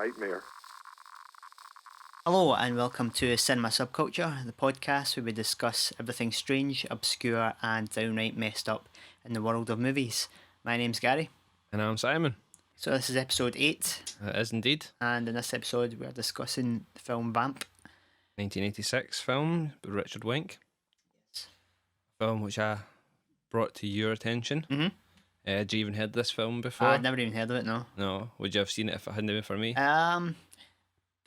nightmare. Hello and welcome to Cinema Subculture, the podcast where we discuss everything strange, obscure and downright messed up in the world of movies. My name's Gary. And I'm Simon. So this is episode 8. It is indeed. And in this episode we're discussing the film Vamp. 1986 film by Richard Wenk. Yes. Film which I brought to your attention. Mm-hmm. Had you even heard this film before? I'd never even heard of it, no. No. Would you have seen it if it hadn't been for me?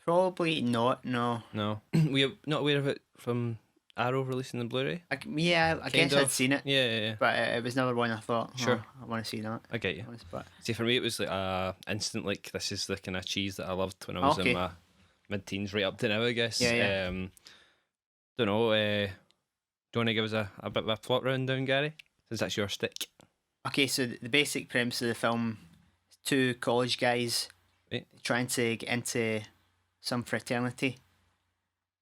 Probably not, no. No. We're not aware of it from Arrow releasing the Blu-ray? I guess I'd seen it. Yeah. But it was never one I thought, Sure. I want to see that. I get you. But See, for me it was like instant, like, this is the kind of cheese that I loved when I was in my mid-teens, right up to now, I guess. Yeah. Don't know, do you want to give us a bit of a plot rundown, Gary? Since that's your stick. okay, so the basic premise of the film is two college guys Right. trying to get into some fraternity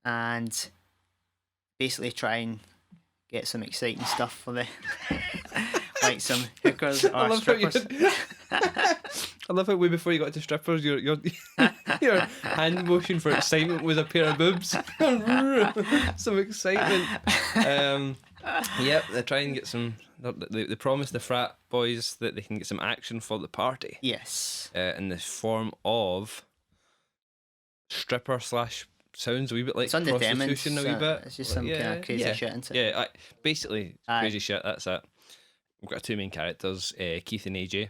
and basically try and get some exciting stuff for the like some hookers or strippers. I love how way before you got to strippers, your hand motion for excitement was a pair of boobs. Some excitement. Yep, they try and get some. They promise the frat boys that they can get some action for the party. Yes. In the form of stripper / sounds a wee bit like It's undetermined. prostitution a wee bit. It's just some kind of crazy shit, isn't it? Yeah, basically crazy shit. That's it. We've got two main characters, Keith and AJ,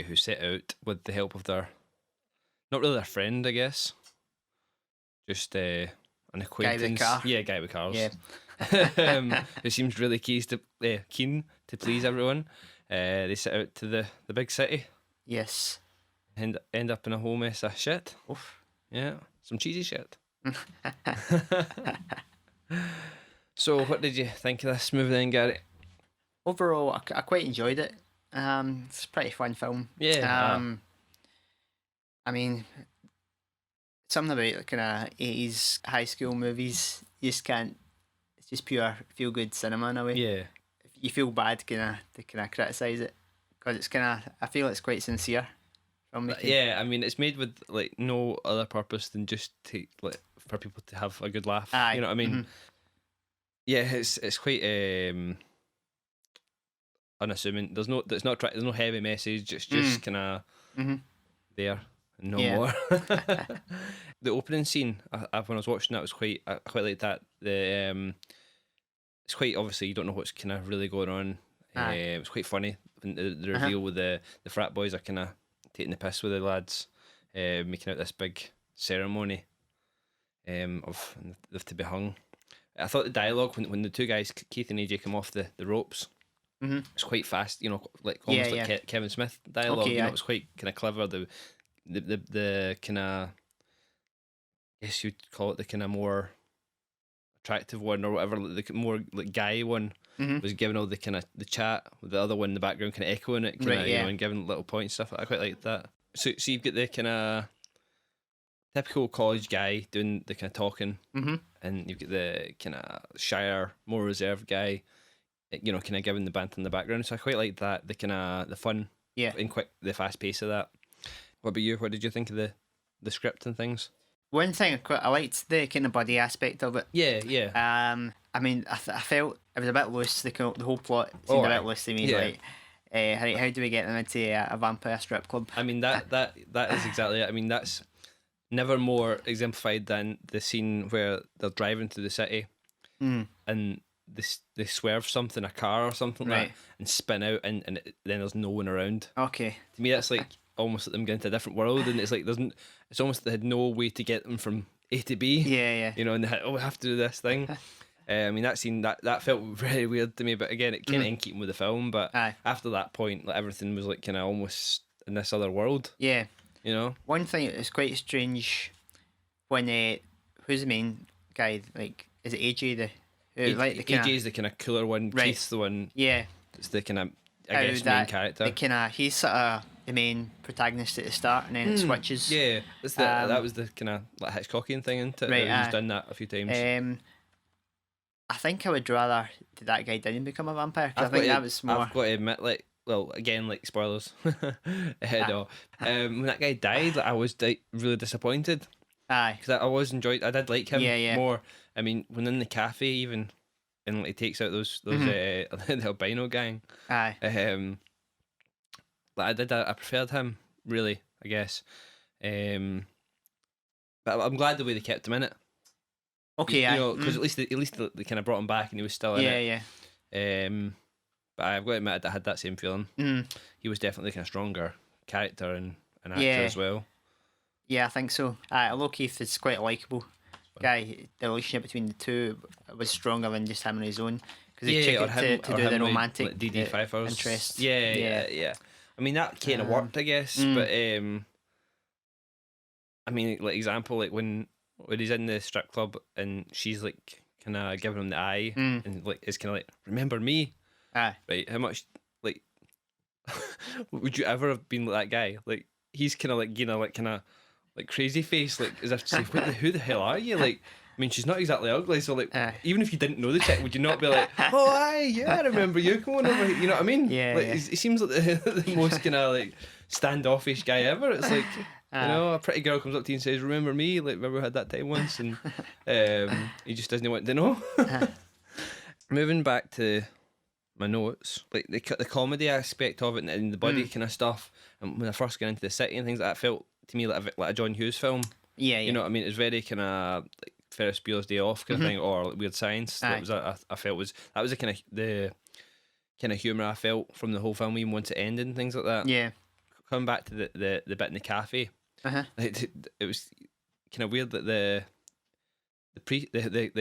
who set out with the help of not really their friend, I guess, just an acquaintance. car. Yeah, guy with cars. Yeah. Who seems really keen to please everyone. They set out to the big city Yes. and end up in a whole mess of shit. Oof. Yeah, some cheesy shit. So, what did you think of this movie then, Gary? Overall, I quite enjoyed it. It's a pretty fun film. Yeah. I mean, something about the kind of 80s high school movies, you just can't. It's just pure feel good cinema in a way. Yeah. You feel bad to criticise it because it's I feel it's quite sincere. Yeah, I mean, it's made with like no other purpose than just to for people to have a good laugh. Aye. You know what I mean? Mm-hmm. Yeah, it's quite unassuming. There's no heavy message. It's just kind of there and no more. The opening scene, when I was watching that, was I quite like that. It's quite obviously you don't know what's kind of really going on. It was quite funny when the reveal with the frat boys are kind of taking the piss with the lads, making out this big ceremony of them to be hung. I thought the dialogue when the two guys, Keith and AJ, come off the ropes, it's quite fast. You know, like almost like Kevin Smith dialogue. Okay, you know, it's quite kind of clever. The kind of, I guess you'd call it the kind of more attractive one or whatever. The more like guy one was giving all the kind of the chat with the other one in the background, kind of echoing it, you know, and giving little points stuff. I quite like that. So you've got the kind of typical college guy doing the kind of talking, and you've got the kind of shyer, more reserved guy, you know, kind of giving the banter in the background. So I quite like that, the kind of the fun, and the fast pace of that. What about you? What did you think of the script and things? One thing I liked the kind of buddy aspect of it. Yeah. I mean, I felt it was a bit loose. The whole plot seemed a bit loose to me. Yeah. Like, how do we get them into a vampire strip club? I mean, that is exactly it. I mean, that's never more exemplified than the scene where they're driving through the city and they swerve something, a car or something like that, and spin out, and then there's no one around. Okay. To me, that's like almost like them getting to a different world, and it's like it's almost they had no way to get them from A to B. Yeah. You know, and they had, we have to do this thing. I mean, that scene that felt very weird to me, but again, it kind of in keeping with the film. But after that point, like everything was like kind of almost in this other world. Yeah. You know. One thing that was quite strange when who's the main guy? Like, is it AJ AJ's the kind of cooler one. Right. Keith's the one. Yeah. It's the kind of main character. He's sort of the main protagonist at the start, and then it switches. Yeah, that was the kind of like Hitchcockian thing, isn't it? Right, He's done that a few times. I think I would rather that guy didn't become a vampire, because I think that was more. I've got to admit, like well, again, like spoilers. No, when that guy died, like, I was really disappointed Aye. because I was enjoyed. I did like him Yeah. more. I mean, when in the cafe, even and like, he takes out those the albino gang. Aye. Like I preferred him really, I guess. But I'm glad the way they kept him in it. Okay. You Aye. know, because at least they kind of brought him back and he was still in it. Yeah. But I've got to admit, I had that same feeling. He was definitely kind of stronger character and an actor as well. Yeah, I think so. Although Keith is quite a likeable guy, the relationship between the two was stronger than just him on his own. Because he took it to do the romantic like DD Pfeiffer's interest. Yeah. I mean, that kind of worked, I guess. But I mean, like example, like when he's in the strip club and she's like kind of giving him the eye and like it's kind of like, remember me? Aye. Right? How much like would you ever have been like that guy? Like he's kind of like, you know, like kind of like crazy face, like as if to say, who the hell are you? Like, I mean, she's not exactly ugly, so like, even if you didn't know the chick, would you not be like, oh, aye, yeah, I remember you coming over here? You know what I mean? Yeah. Like, he seems like the most kind of like standoffish guy ever. It's like, you know, a pretty girl comes up to you and says, remember me? Like, remember we had that time once? And he just doesn't want to know. Moving back to my notes, like the comedy aspect of it and the body kind of stuff, and when I first got into the city and things like that, felt to me like a John Hughes film. Yeah. You know what I mean? It was very kind of like Ferris Bueller's Day Off kind of thing, or like Weird Science. That was I felt that was the kind of humour I felt from the whole film, even once it ended and things like that. Yeah. Coming back to the bit in the cafe, it was kind of weird that the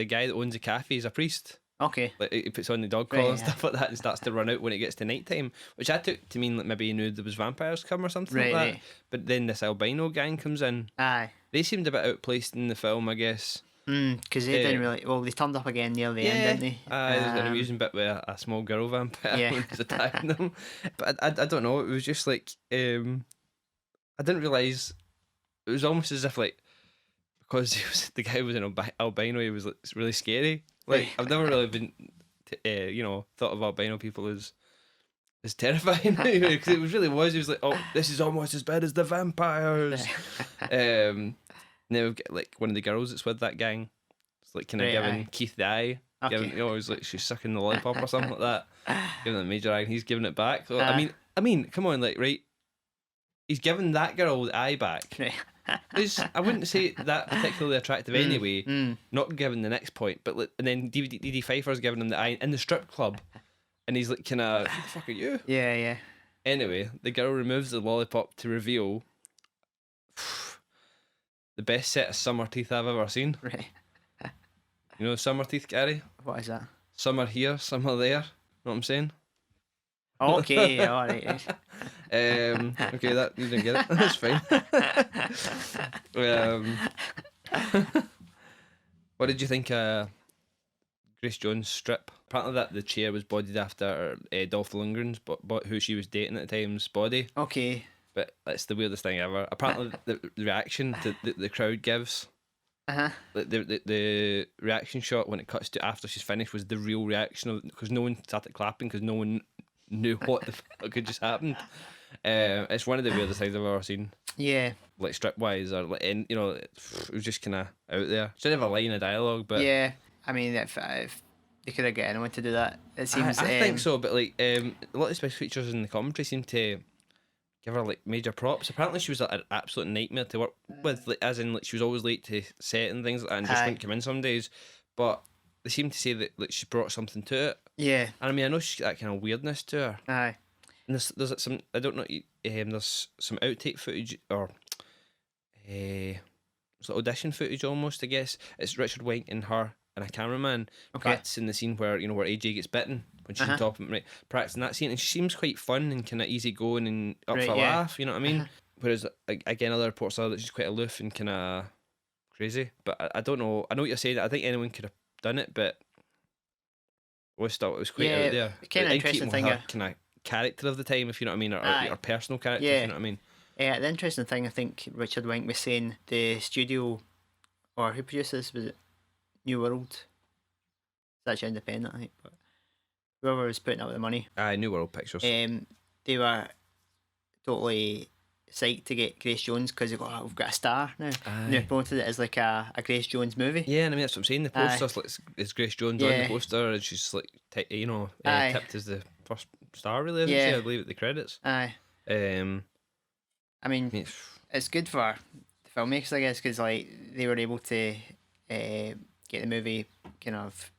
guy that owns the cafe is a priest. Okay. Like he puts on the dog collar and stuff like that, and starts to run out when it gets to night time, which I took to mean like maybe he knew there was vampires coming or something like that. Right. But then this albino gang comes in. Aye. They seemed a bit outplaced in the film, I guess. Because they didn't really. Well, they turned up again near the end, didn't they? There's an amusing bit with a small girl vampire when he's attacking them. But I don't know. It was just like I didn't realise. It was almost as if like because the guy was an albino, he was like really scary. Like I've never really been, thought of albino people as terrifying because it really was. He was like, oh, this is almost as bad as the vampires. And then we've got like one of the girls that's with that gang. It's like kind of giving Keith the eye. Okay. Giving, he's like she's sucking the lollipop or something like that. Giving it a major eye, and he's giving it back. So, I mean, come on, like right. He's giving that girl the eye back. I wouldn't say that particularly attractive anyway. Not given the next point, but like, and then DD Pfeiffer's giving him the eye in the strip club, and he's like, kind of, who the fuck are you? Yeah. Anyway, the girl removes the lollipop to reveal the best set of summer teeth I've ever seen. Right. You know summer teeth, Gary? What is that? Some are here, some are there. Know what I'm saying? Okay, all right. Okay, that you didn't get it. That's fine. What did you think of Grace Jones' strip? Apparently that the chair was bodied after Dolph Lundgren's, but who she was dating at the time's body. Okay. But it's the weirdest thing ever. Apparently the reaction the crowd gives. The reaction shot when it cuts to after she's finished was the real reaction because no one started clapping because no one knew what the fuck had just happened. It's one of the weirdest things I've ever seen. Yeah. Like strip wise or like, and it was just kind of out there. Should have a line of dialogue, but yeah. I mean, if they could have got anyone to do that, it seems. I think so, but like a lot of special features in the commentary seem to give her like major props. Apparently, she was like, an absolute nightmare to work with, like, as in like she was always late to set and things like that, and just wouldn't come in some days. But they seem to say that like she brought something to it. Yeah. And I mean, I know she's got that kind of weirdness to her. Aye. And there's some, I don't know, there's some outtake footage or it's like audition footage almost, I guess. It's Richard Wenk and her and a cameraman practicing the scene where where AJ gets bitten when she's on top of him, right? Practicing that scene, and she seems quite fun and kind of easygoing and up for a laugh. You know what I mean? Whereas again, other reports are that she's quite aloof and kind of crazy. But I don't know. I know what you're saying. I think anyone could have done it, but I always thought it was quite out there. Kind of interesting thing. Kind of character of the time, if you know what I mean, or personal character, if you know what I mean. Yeah, the interesting thing, I think Richard Wenk was saying, the studio, or who produced this, was it New World? It's actually independent, I think, but whoever was putting up the money. New World Pictures. They they were totally psyched to get Grace Jones because they go, oh, we've got a star now. And they Aye. promoted it as like a Grace Jones movie. Yeah, and I mean that's what I'm saying. The Aye. poster's like it's Grace Jones on the Yeah. poster, and she's like Aye. tipped as the first star, really, isn't she? Yeah. I believe at the credits. Aye. I mean, it's good for the filmmakers, I guess, because like they were able to get the movie kind of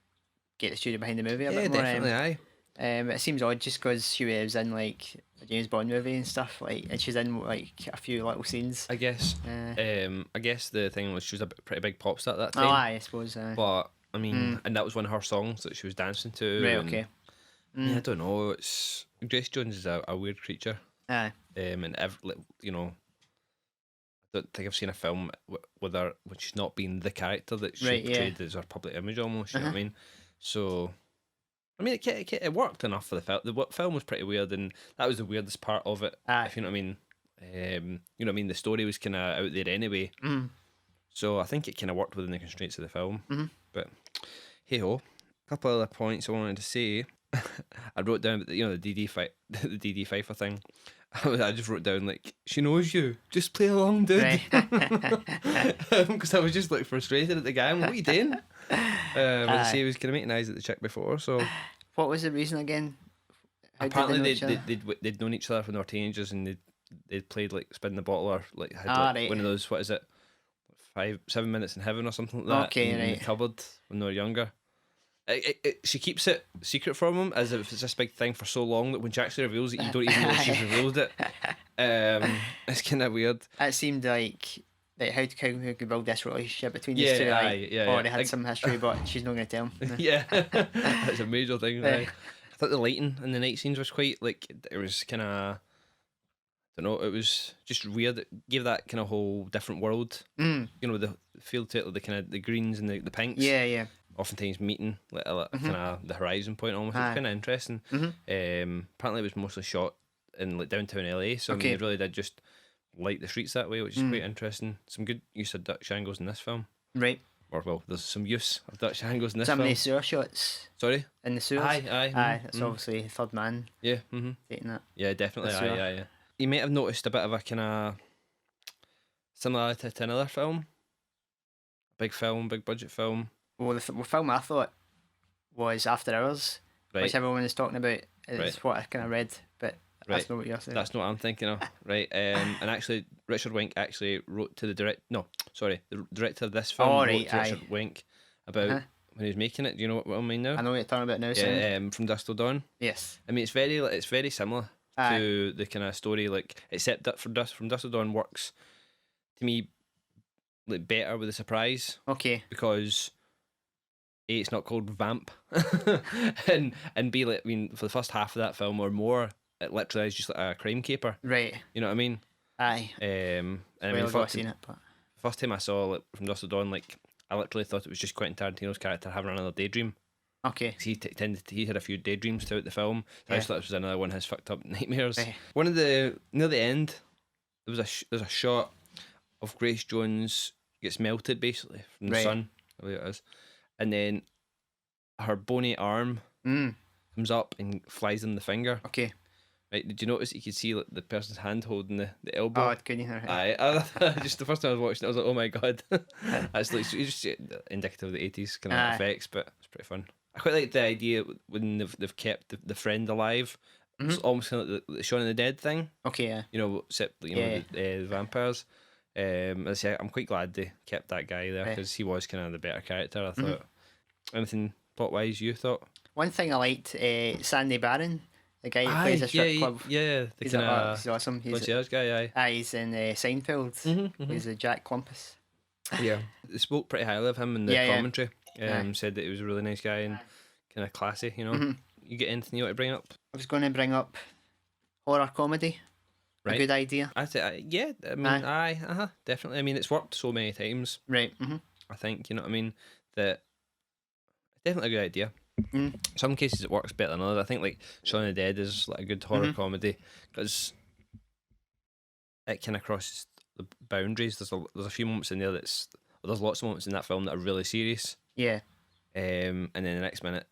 get the studio behind the movie a yeah, bit more. definitely, aye. It seems odd just because she was in like a James Bond movie and stuff, like, and she's in like a few little scenes. I guess. I guess the thing was she was a pretty big pop star at that time. Oh, aye, I suppose. But I mean, and that was one of her songs that she was dancing to. Right. and, Okay. Yeah, I don't know. It's Grace Jones is a weird creature. Aye. And I don't think I've seen a film with her when she's not been the character that she Right, yeah. portrayed as her public image almost. You know what I mean? So, I mean, it worked enough for the film. The film was pretty weird, and that was the weirdest part of it. Aye. If you know what I mean. You know what I mean? The story was kind of out there anyway. Mm. So I think it kind of worked within the constraints of the film. Mm-hmm. But hey ho, a couple other points I wanted to say. I wrote down the DD fight, the DD Pfeiffer thing. I just wrote down like she knows you. Just play along, dude. Because I was just like frustrated at the guy. I'm like, what are you doing? As I say, he was kind of making eyes at the chick before. So what was the reason again? How apparently did they know each other? they'd known each other from they were teenagers, and they'd played like Spin the Bottle or like had Right. one of those, what is it, 7 minutes in heaven or something like that. Okay, in the right. cupboard when they were younger. She keeps it secret from him as if it's this big thing for so long that when she actually reveals it, you don't even know she's revealed it. It's kind of weird. It seemed like how could build this relationship between these two. Yeah. Already had some history, but she's not going to tell him. Yeah, that's a major thing. I thought the lighting in the night scenes was quite like it was kind of. I don't know. It was just weird. It gave that kind of whole different world. Mm. You know, with the feel to it, with the kind of the greens and the pinks. Yeah. Oftentimes meeting like kind of the horizon point almost. It's kind of interesting. Apparently it was mostly shot in like downtown LA, so I mean, they really did just light the streets that way, which is quite interesting. Some good use of Dutch angles in this film. Right. Or well, there's some use of Dutch angles in this Some of film. the sewer shots Sorry? in the sewers. Aye. That's obviously Third Man Yeah. taking that. Yeah, definitely. The sewer. Aye. You might have noticed a bit of a kind of similarity to another film. Big budget film. Well, the film I thought was After Hours, Right. which everyone is talking about. Is Right. what I kind of read, but that's Right. not what you're saying. That's not what I'm thinking of. Right. And actually, Richard Wink actually wrote to the the director of this film Oh, wrote right, to Richard Wink about when he was making it. Do you know what I mean now? I know what you're talking about now. Yeah, From Dusk Till Dawn. Yes. I mean, it's very similar to the kind of story, like except that From Dusk Till Dawn works to me like better with a surprise. Okay. Because A, it's not called Vamp, and B, like, I mean, for the first half of that film or more, it literally is just like a crime caper. Right. You know what I mean? Aye. And I Well, mean, I've seen it, but first time I saw like From Dusk Till Dawn, like I literally thought it was just Quentin Tarantino's character having another daydream. okay. 'Cause he had a few daydreams throughout the film. So I just thought this was another one of his fucked up nightmares. Right. One of the near the end, there's a shot of Grace Jones gets melted basically from the sun, the way it is, and then her bony arm comes up and flies in the finger. Okay. Right? Did you notice that you could see like the person's hand holding the elbow? Oh, couldn't you? Aye, just the first time I was watching it, I was like, "Oh my god!" That's like it's just indicative of the '80s kind of effects, but it's pretty fun. I quite like the idea when they've kept the friend alive. It's almost kind of like the Shaun of the Dead thing. Okay. Yeah. You know, except the vampires. I say I'm quite glad they kept that guy there because he was kind of the better character. I thought. Anything plot wise you thought? One thing I liked, Sandy Barron, the guy who plays a strip club. Yeah, He's awesome. He's concierge guy. Aye. he's in Seinfeld. He's a Jack Clumpus. Yeah, they spoke pretty highly of him in the commentary. Said that he was a really nice guy and kind of classy. You know, you get anything you want to bring up? I was going to bring up horror comedy. Right. A good idea. I say, yeah. I mean, definitely. I mean, it's worked so many times. Right. I think you know what I mean. That definitely a good idea. Some cases it works better than others. I think like Shaun of the Dead is like a good horror comedy because it kind of crosses the boundaries. There's a few moments in there there's lots of moments in that film that are really serious. Yeah. And then the next minute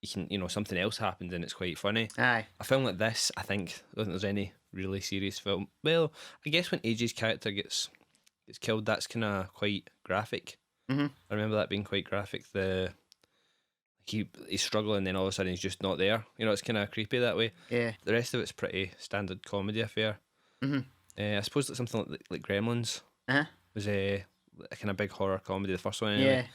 you can, something else happens and it's quite funny. Aye. A film like this, I don't think there's any really serious film. Well, I guess when AJ's character gets killed, that's kind of quite graphic. Mm-hmm. I remember that being quite graphic. He's struggling, then all of a sudden he's just not there. It's kind of creepy that way. Yeah. The rest of it's pretty standard comedy affair. Mm-hmm. I suppose that something like Gremlins Uh-huh. was a kind of big horror comedy, the first one anyway.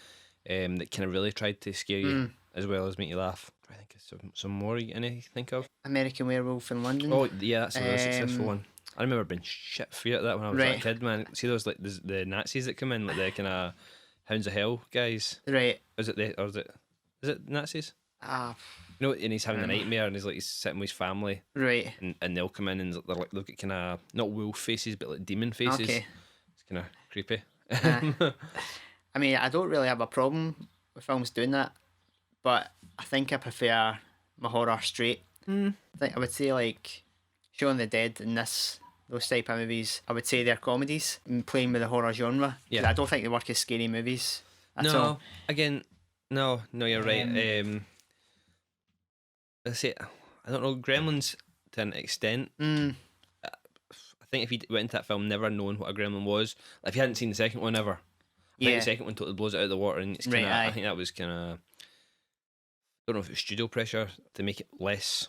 Yeah. That kind of really tried to scare you as well as make you laugh. I think it's some more you think of. American Werewolf in London. Oh yeah, that's a really successful one. I remember being shit feared at that when I was a kid, man. See those like the Nazis that come in, like the kind of Hounds of Hell guys. Right. Is it Nazis? Ah. And he's having a nightmare, and he's sitting with his family. Right. And they'll come in, and they've got kind of not wolf faces, but like demon faces. Okay. It's kind of creepy. I mean, I don't really have a problem with films doing that, but I think I prefer my horror straight. I think I would say like Shaun of the Dead and those type of movies, I would say they're comedies and playing with the horror genre. Yeah. I don't think they work as scary movies at No, all. again, no, you're right. I say, I don't know, Gremlins to an extent. I think if you went into that film never knowing what a gremlin was, like if you hadn't seen the second one ever, I think the second one totally blows it out of the water, and it's kind of. I think that was kind of. I don't know if it was studio pressure to make it less.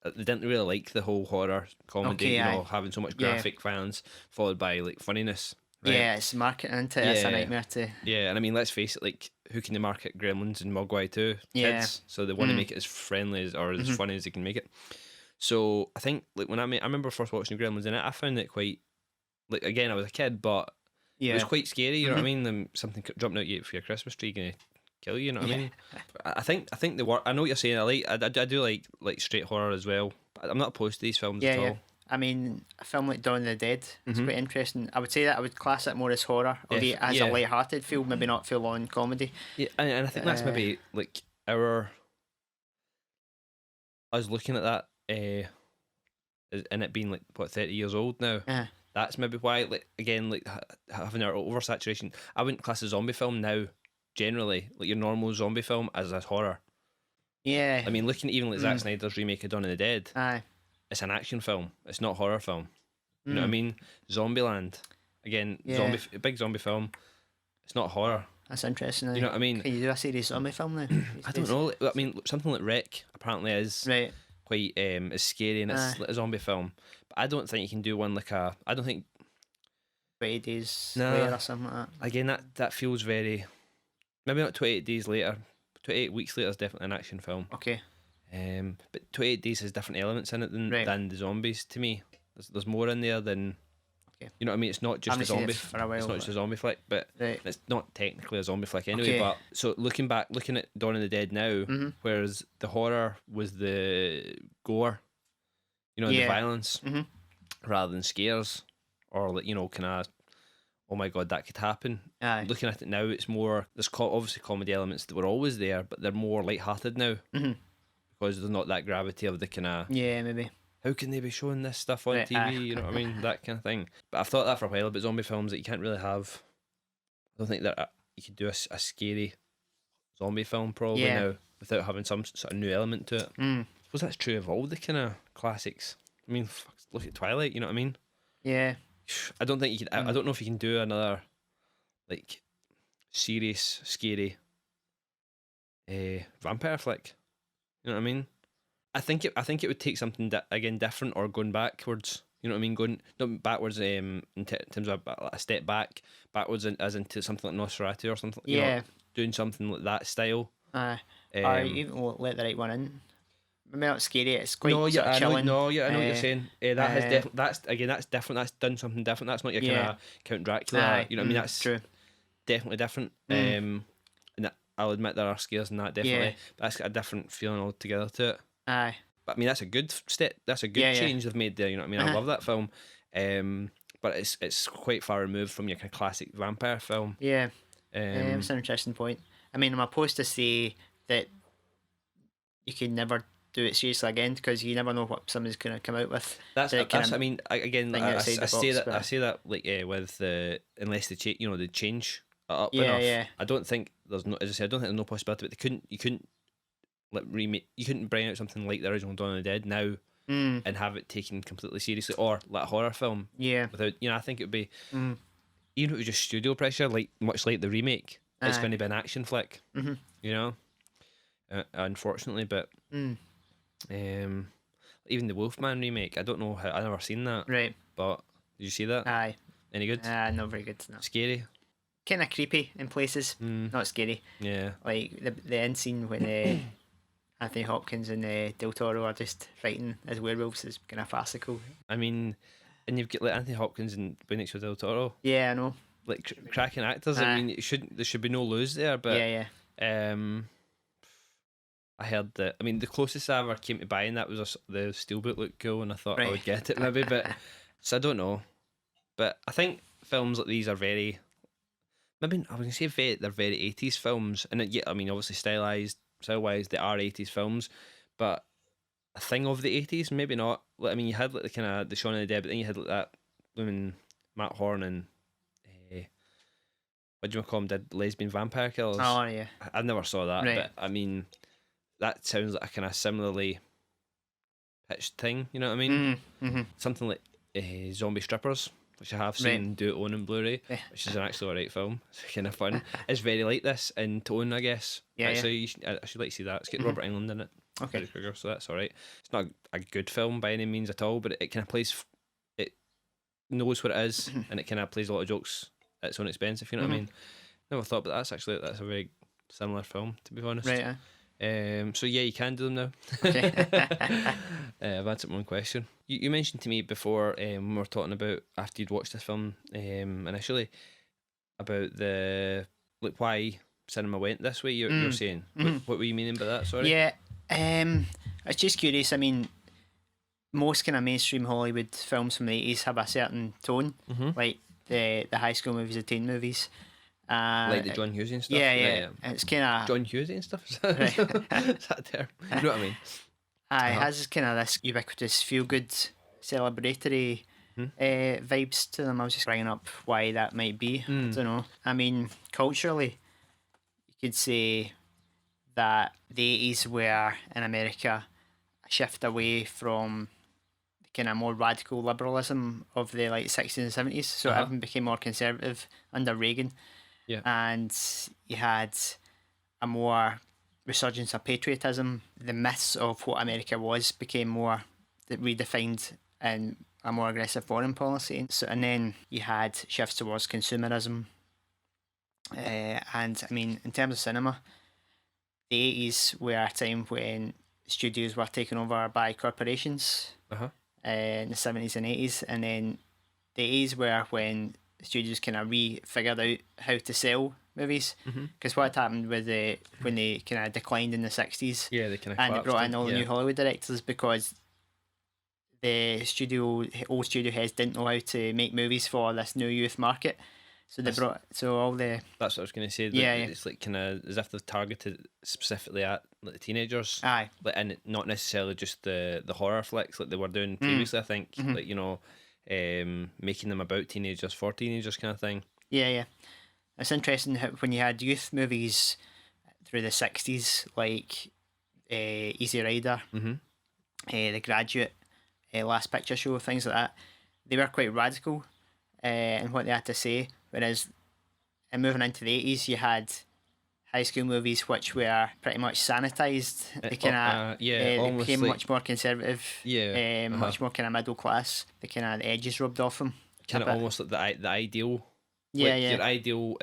They didn't really like the whole horror comedy, having so much graphic violence followed by like funniness. Right? Yeah, it's marketing into it. It's a nightmare to. Yeah, and I mean, let's face it, like, who can they market Gremlins and Mogwai to? Kids. So they want to make it as friendly or as funny as they can make it. So I think, like, when I remember first watching Gremlins, and I found it quite, like, again, I was a kid, but it was quite scary. You know what I mean? Something jumping out at you for your Christmas tree, gonna kill you. You know what I mean? I think the work. I know what you're saying. I do like straight horror as well. But I'm not opposed to these films at all. Yeah. I mean, a film like Dawn of the Dead is quite interesting. I would say that I would class it more as horror, albeit as a light-hearted feel, maybe not full-on comedy. Yeah, and I think that's maybe like us looking at that, and it being like 30 years old now. That's maybe why, like, again, like having our oversaturation. I wouldn't class a zombie film now generally, like your normal zombie film, as a horror. Yeah. I mean, looking at even like Zack Snyder's remake of Dawn of the Dead. Aye. It's an action film. It's not a horror film. You know what I mean? Zombieland, again, big zombie film. It's not horror. That's interesting. You know what I mean? Can you do a serious zombie film now? I don't know. I mean, something like Wreck apparently is quite is scary and it's like a zombie film. But I don't think you can do one like I don't think 28 Days Later or something like that. Again, that feels very. Maybe not 28 Days Later. 28 Weeks Later is definitely an action film. Okay. But 28 Days has different elements in it than the zombies to me. There's more in there than. You know what I mean? It's not just a zombie. It's not just a zombie flick, but it's not technically a zombie flick anyway. But so looking at Dawn of the Dead now, whereas the horror was the gore, the violence, rather than scares or like kind of, oh my god, that could happen. Looking at it now, it's more there's obviously comedy elements that were always there, but they're more light-hearted now. Because there's not that gravity of the kind of maybe how can they be showing this stuff on TV, you know what I mean, that kind of thing. But I've thought that for a while about zombie films, that you can't really have. I don't think that you could do a scary zombie film probably now without having some sort of new element to it. I suppose that's true of all the kind of classics. I mean, look at Twilight, you know what I mean? Yeah. I don't think you can. I don't know if you can do another like serious scary vampire flick. You know what I mean? I think it would take something again different or going backwards. You know what I mean? Going not backwards in terms of a step backwards as into something like Nosferatu or something. Doing something like that style. Or even Let the Right One In. Maybe not scary. It's quite chilling. I know what you're saying. That has that's different. That's done something different. That's not your kind of Count Dracula. You know what I mean? That's true. Definitely different. And I'll admit there are scares in that definitely. But that's got a different feeling altogether to it. Aye. But I mean that's a good step. That's a good change they've made there. You know what I mean? I love that film. But it's quite far removed from your kind of classic vampire film. Yeah. It's an interesting point. I mean, I'm opposed to say that you can never do it seriously again because you never know what somebody's going to come out with. That's I mean, again, I say that like with unless they change, they change it up enough. I don't think there's no, as I said, I don't think there's no possibility. But you couldn't like remake. You couldn't bring out something like the original Dawn of the Dead now and have it taken completely seriously, or like a horror film. Yeah. Without, I think it'd be Mm. even if it was just studio pressure, like much like the remake, it's Aye. going to be an action flick. Mhm. Unfortunately, but even the Wolfman remake, I don't know how. I never seen that. Right. But did you see that? Aye. Any good? Not very good. No. Scary. Kind of creepy in places. Not scary. Yeah. Like the end scene when Anthony Hopkins and Del Toro are just fighting as werewolves is kind of farcical. I mean, and you've got like Anthony Hopkins and Benicio del Toro, Yeah, I know. like cracking actors. I mean, there should be no lose there. But Yeah. I heard that. I mean, the closest I ever came to buying that was the steelbook looked cool, and I thought I would get it maybe, but so I don't know. But I think films like these are very, maybe I was gonna say they're very 80s films, and yeah, I mean obviously style-wise they are 80s films, but a thing of the 80s maybe not. Like, I mean, you had like the kind of the Shaun of the Dead, but then you had like that woman Matt Horn and what do you call them, did Lesbian Vampire Killers. Oh yeah. I never saw that, Right. but I mean that sounds like a kind of similarly pitched thing. You know what I mean? Something like Zombie Strippers, which I have seen do it on Blu-ray, which is an actually alright film. It's kind of fun. It's very like this in tone, I guess. Yeah, actually, I should like to see that. It's got Robert Englund in it. Okay. Kruger, so that's alright. It's not a good film by any means at all, but it kind of plays. It knows what it is, and it kind of plays a lot of jokes at its own expense. If you know what I mean. Never thought, but that's a very similar film, to be honest. Right. So yeah, you can do them now. Okay. I've answered one question. You mentioned to me before when we were talking about after you'd watched this film initially about the like why cinema went this way. You're saying what were you meaning by that? Sorry. Yeah. I was just curious. I mean, most kind of mainstream Hollywood films from the 80s have a certain tone, like the high school movies, the teen movies. Like the John Hughes and stuff. Yeah. It's kind of John Hughes and stuff. Is that a term? You know what I mean? It has kind of this ubiquitous, feel-good, celebratory vibes to them. I was just bringing up why that might be. I don't know. I mean, culturally, you could say that the 80s were in America a shift away from the kind of more radical liberalism of the like 60s and 70s. So everything became more conservative under Reagan. Yeah. And you had a more resurgence of patriotism. The myths of what America was became more redefined in a more aggressive foreign policy. So, and then you had shifts towards consumerism. And I mean, in terms of cinema, the 80s were a time when studios were taken over by corporations in the 70s and 80s. And then the 80s were when studios kind of figured out how to sell movies, because what happened with when they kind of declined in the 60s, they kind of and they brought in all the new Hollywood directors because the old studio heads didn't know how to make movies for this new youth market, so they brought all the. That's what I was going to say. It's like kind of as if they've targeted specifically at like the teenagers. Aye, like, and not necessarily just the horror flicks like they were doing previously. I think like making them about teenagers for teenagers kind of thing. Yeah. It's interesting how when you had youth movies through the 60s like Easy Rider, The Graduate, Last Picture Show, things like that, they were quite radical in what they had to say, whereas moving into the 80s you had high school movies which were pretty much sanitised. They kind of they became like, much more conservative, much more kind of middle class. The kind of the edges rubbed off them. Kind of almost like the ideal, your ideal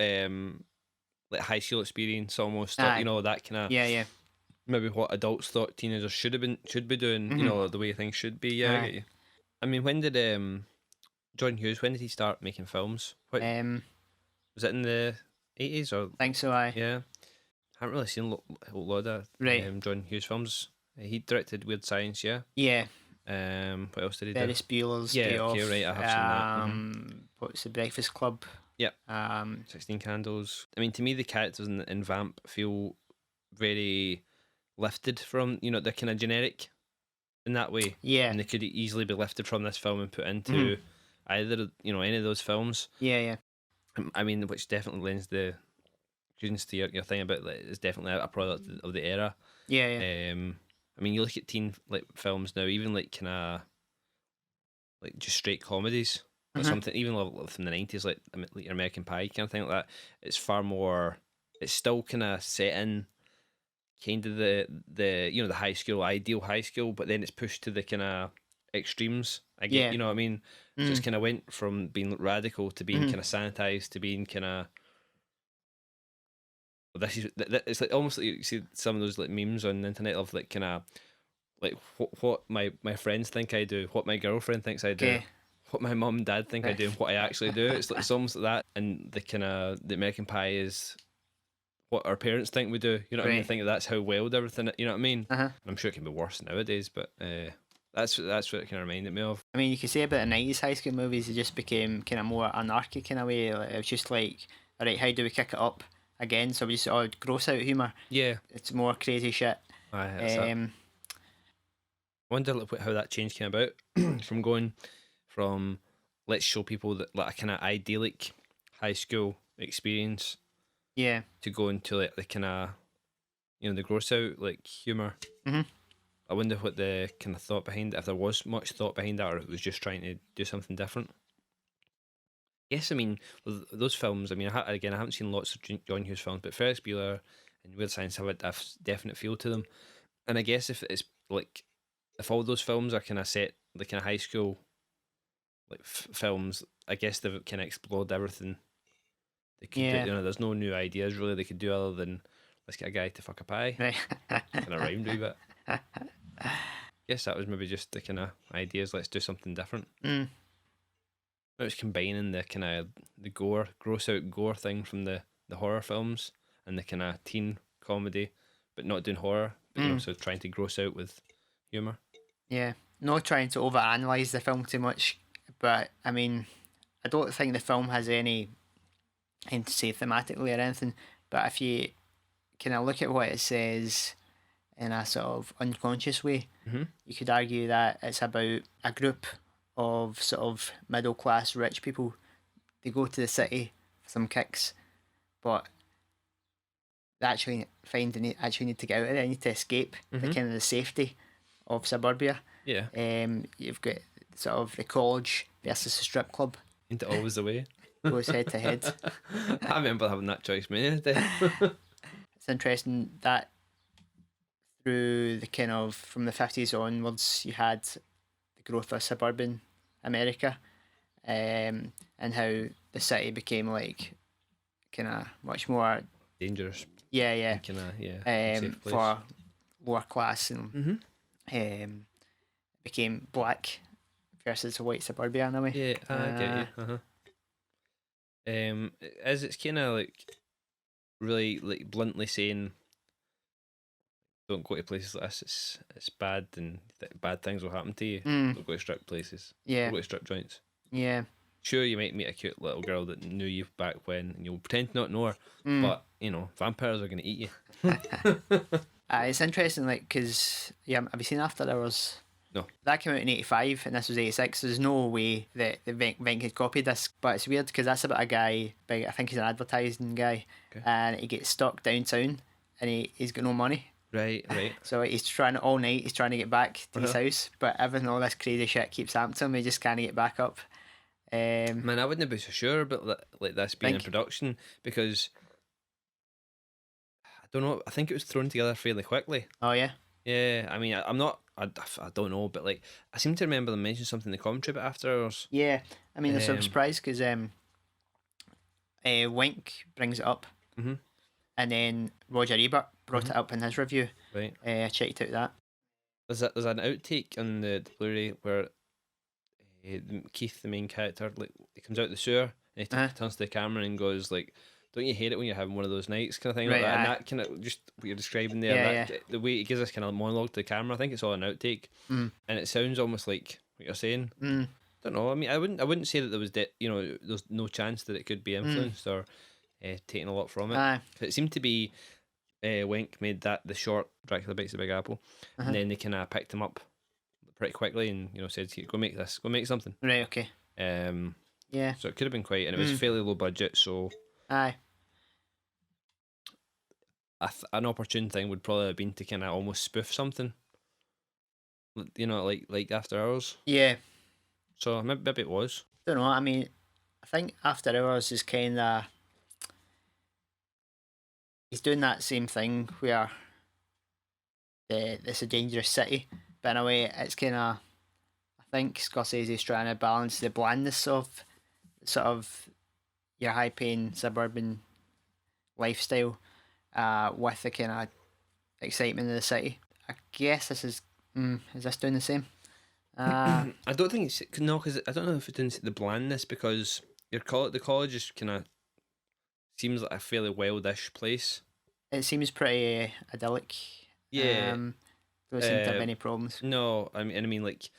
like high school experience almost. That kind of maybe what adults thought teenagers should be doing. The way things should be. I get you. I mean, when did John Hughes? When did he start making films? Was it in the 80s or? I think so. I haven't really seen a lot of John Hughes films. He directed Weird Science, Yeah. What else did he do? Ferris Bueller's Day Off. Okay, right, I have seen that. What's The Breakfast Club? Yep. 16 Candles. I mean, to me, the characters in Vamp feel very lifted from, they're kind of generic in that way. Yeah. And they could easily be lifted from this film and put into either, any of those films. Yeah. I mean, which definitely lends the credence to your thing about like, it's definitely a product of the era. Yeah. I mean, you look at teen like films now, even like kind of like just straight comedies or Mhm. something, even from the 90s, like your American Pie kind of thing like that. It's far more. It's still kind of set in kind of the the high school ideal high school, but then it's pushed to the kind of extremes. I get, Yeah. you know what I mean. So it's Mm. kind of went from being radical to being Mhm. kind of sanitized to being kind of. Well, this is it's like almost like you see some of those like memes on the internet of like kind of like what my friends think I do, what my girlfriend thinks I do, Okay. what my mum and dad think I Right. do, and what I actually do. It's almost like that, and the kind of the American Pie is what our parents think we do. You know what I mean? I Right. think that's how wild everything. You know what I mean? Uh-huh. I'm sure it can be worse nowadays, but that's what it kind of reminded me of. I mean, you could say about the 90s high school movies, it just became kind of more anarchic in a way. Like, it was just like, all right, how do we kick it up again? So we just, gross out humour. Yeah, It's more crazy shit. that's that. Um, I wonder like, how that change came about from going from let's show people that like a kind of idyllic high school experience yeah. to go into like the kind of the gross out like humor. Mhm. I wonder what the kind of thought behind it, if there was much thought behind that, or if it was just trying to do something different. Yes, I mean those films. I mean, again, I haven't seen lots of John Hughes films, but Ferris Bueller and Weird Science have a definite feel to them. And I guess if it's like if all those films are kind of set the kind of high school like films, I guess they've kind of explored everything they could do. Yeah. There's no new ideas really they could do other than let's get a guy to fuck a pie. Right. Kind of rhymed a wee bit. Guess that was maybe just the kind of ideas. Let's do something different. Mm. It was combining the kind of the gore, gross out gore thing from the horror films and the kind of teen comedy, but not doing horror. But Mm. so trying to gross out with humor. Yeah. Not trying to overanalyze the film too much, but I mean, I don't think the film has anything to say thematically or anything. But if you kind of look at what it says in a sort of unconscious way, Mm-hmm. you could argue that it's about a group of sort of middle class rich people. They go to the city for some kicks, but they actually find they actually need to get out of there. They need to escape the Mm-hmm. kind of the safety of suburbia. Yeah, You've got sort of the college versus the strip club ain't it always the way? goes head to head. I remember having that choice many a day. It's interesting that through the kind of from the 50s onwards, you had the growth of suburban America, and how the city became like kind of much more, Dangerous, yeah, kind of safe place. for lower class, and Mm-hmm. became black versus white suburbia in a way. Yeah, I get you. Uh-huh. As it's kind of like really like bluntly saying, don't go to places like this. It's bad, and bad things will happen to you. Mm, Don't go to strip places. yeah, Don't go to strip joints. yeah. Sure, you might meet a cute little girl that knew you back when, and you'll pretend to not know her. Mm. But vampires are going to eat you. It's interesting, like, because have you seen After Hours? No. That came out in 85 and this was 86. There's no way that the Vamp could copy this, but it's weird because that's about a guy, I think he's an advertising guy, Okay. and he gets stuck downtown and he's got no money. Right. So he's trying all night, he's trying to get back to his Uh-huh. house, but all this crazy shit keeps happening to him, he just can't get back up. Man, I wouldn't be so sure about like this being in Think- production because I don't know. I think it was thrown together fairly quickly. Oh, yeah? Yeah, I mean, I'm not. I don't know, but like, I seem to remember them mention something in the commentary about After Hours. Yeah. I mean, I'm Um, surprised because Wink brings it up, Mm-hmm. and then Roger Ebert brought it up in his review. Right. I checked out that. There's an outtake on the Blu-ray where Keith, the main character, like he comes out the sewer and he Uh-huh. turns to the camera and goes like, "Don't you hate it when you're having one of those nights?" kind of thing Right, like that. And aye. that kind of just what you're describing there. Yeah, The way he gives us kind of monologue to the camera. I think it's all an outtake, Mm. and it sounds almost like what you're saying. Mm. Don't know. I mean, I wouldn't say that there was there's no chance that it could be influenced or taking a lot from it. Aye. It seemed to be Wink made that the short Dracula Bites the Big Apple, Uh-huh. and then they kind of picked him up pretty quickly and said, "Go make this, go make something." Right, okay. Yeah. So it could have been quite, and it was Mm. fairly low budget. So Aye. an opportune thing would probably have been to kind of almost spoof something, you know, like After Hours. Yeah, So maybe it was. don't know. I mean, I think After Hours is kind of he's doing that same thing where it's a dangerous city, but in a way, it's kind of I think Scorsese's trying to balance the blandness of sort of your high paying suburban lifestyle with the kind of excitement of the city. I guess this is this doing the same? I don't think it's no, because I don't know if it's doing the blandness, because the college is kind of seems like a fairly wildish place. It seems pretty idyllic. Yeah. Don't seem to have any problems. No, I mean, like,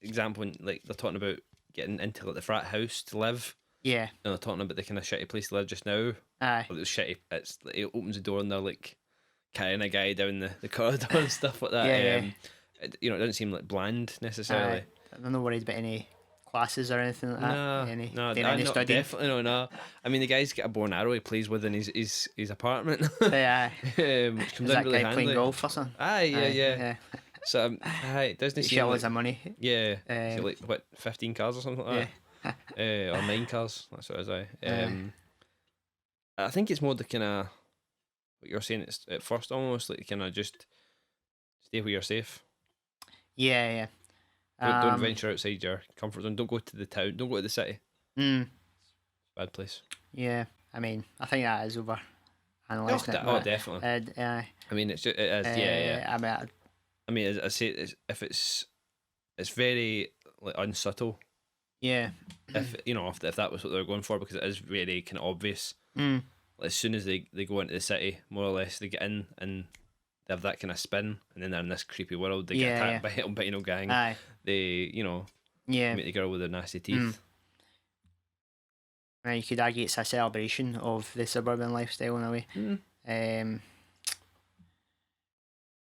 example, when, like, they're talking about getting into like the frat house to live. Yeah. And they're talking about the kind of shitty place to live just now. Aye. Well, it was shitty. It opens the door and they're like carrying a guy down the corridor and stuff like that. Yeah. It doesn't seem like bland necessarily. I'm not worried about any classes or anything like that. Any studying. Definitely no. I mean, the guy's got a bow and arrow he plays with in his apartment. Yeah. Which comes Is in that really guy handy. playing golf or something? Yeah. So it doesn't seem loads of money. Yeah. So like what, 15 cars or something like that. Or 9 cars. That's what it is. I think it's more the kind of what you're saying. It's at first almost like kind of just stay where you're safe. Yeah. Don't venture outside your comfort zone. Don't go to the town. Don't go to the city. Bad place. Yeah, I mean, I think that is over analysed. Definitely. I mean, it is. Yeah. I mean, as I say, it's very like unsubtle. Yeah. If that was what they were going for, because it is very kind of obvious. Mm. As soon as they go into the city, more or less, they get in and they have that kind of spin, and then they're in this creepy world. They get attacked by a albino gang. Aye. They, meet the girl with their nasty teeth. And you could argue it's a celebration of the suburban lifestyle in a way.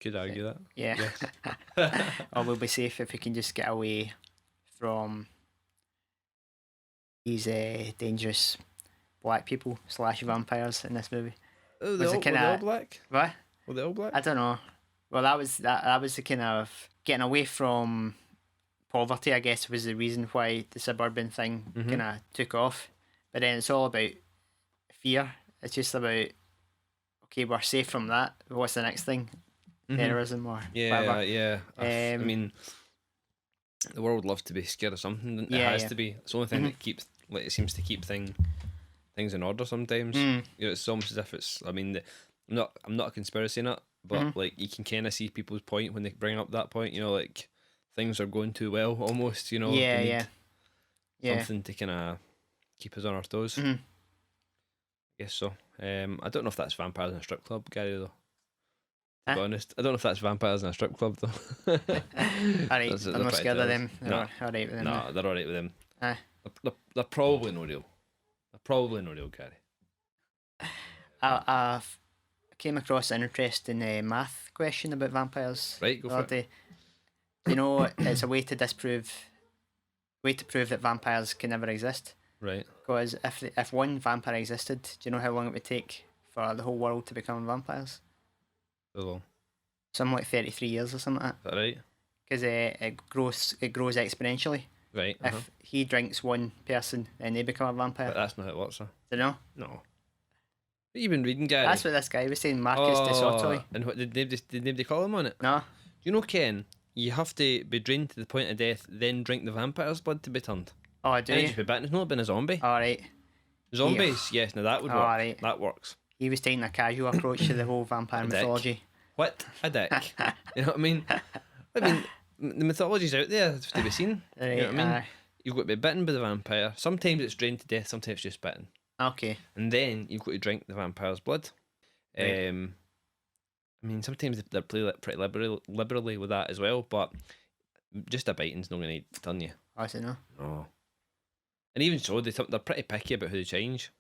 Could argue that. Yeah. Yes. Or we'll be safe if we can just get away from these dangerous black people / vampires in this movie. Oh, were they all black? What? Were they all black? I don't know. Well, that was the kind of getting away from poverty, I guess, was the reason why the suburban thing kind of took off. But then it's all about fear. It's just about, okay, we're safe from that. What's the next thing? Terrorism or whatever. Yeah. I mean, the world would love to be scared of something. It has to be. It's the only thing that keeps, like, it seems to keep things in order sometimes. It's almost as if it's. I mean, I'm not a conspiracy nut, but like you can kind of see people's point when they bring up that point. Like things are going too well, almost. Yeah. Something to kind of keep us on our toes. I guess so. I don't know if that's vampires in a strip club, Gary, though. To be honest, I don't know if that's vampires in a strip club, though. Alright, I'm not scared of them. They're alright with them. No, they're alright with them. Aye. They're probably no real. They're probably no real, Gary. I came across an interesting math question about vampires. Right, go for it. It's a way to prove that vampires can never exist. Right. Because if one vampire existed, do you know how long it would take for the whole world to become vampires? How long? Something like 33 years or something like that. Is that right? Because it grows exponentially. Right. If he drinks one person, then they become a vampire. But that's not how it works, though. Do you know? No. What have you been reading, Gary? That's what this guy was saying, Marcus de Soto. And what did nobody call him on it? No. You know, Ken, you have to be drained to the point of death, then drink the vampire's blood to be turned. Oh, do you? you? Just be bitten. It's not been a zombie. Alright. Zombies? Yeah. Yes, now that would work. Right. That works. He was taking a casual approach to the whole vampire mythology. What? A dick. You know what I mean? The mythology's out there to be seen. Right, you know what I mean? You've got to be bitten by the vampire. Sometimes it's drained to death, sometimes it's just bitten. Okay. And then you've got to drink the vampire's blood. Right. I mean, sometimes they play pretty liberally with that as well, but just a biting's not going to turn you. I don't know. No. And even so, they're pretty picky about who they change.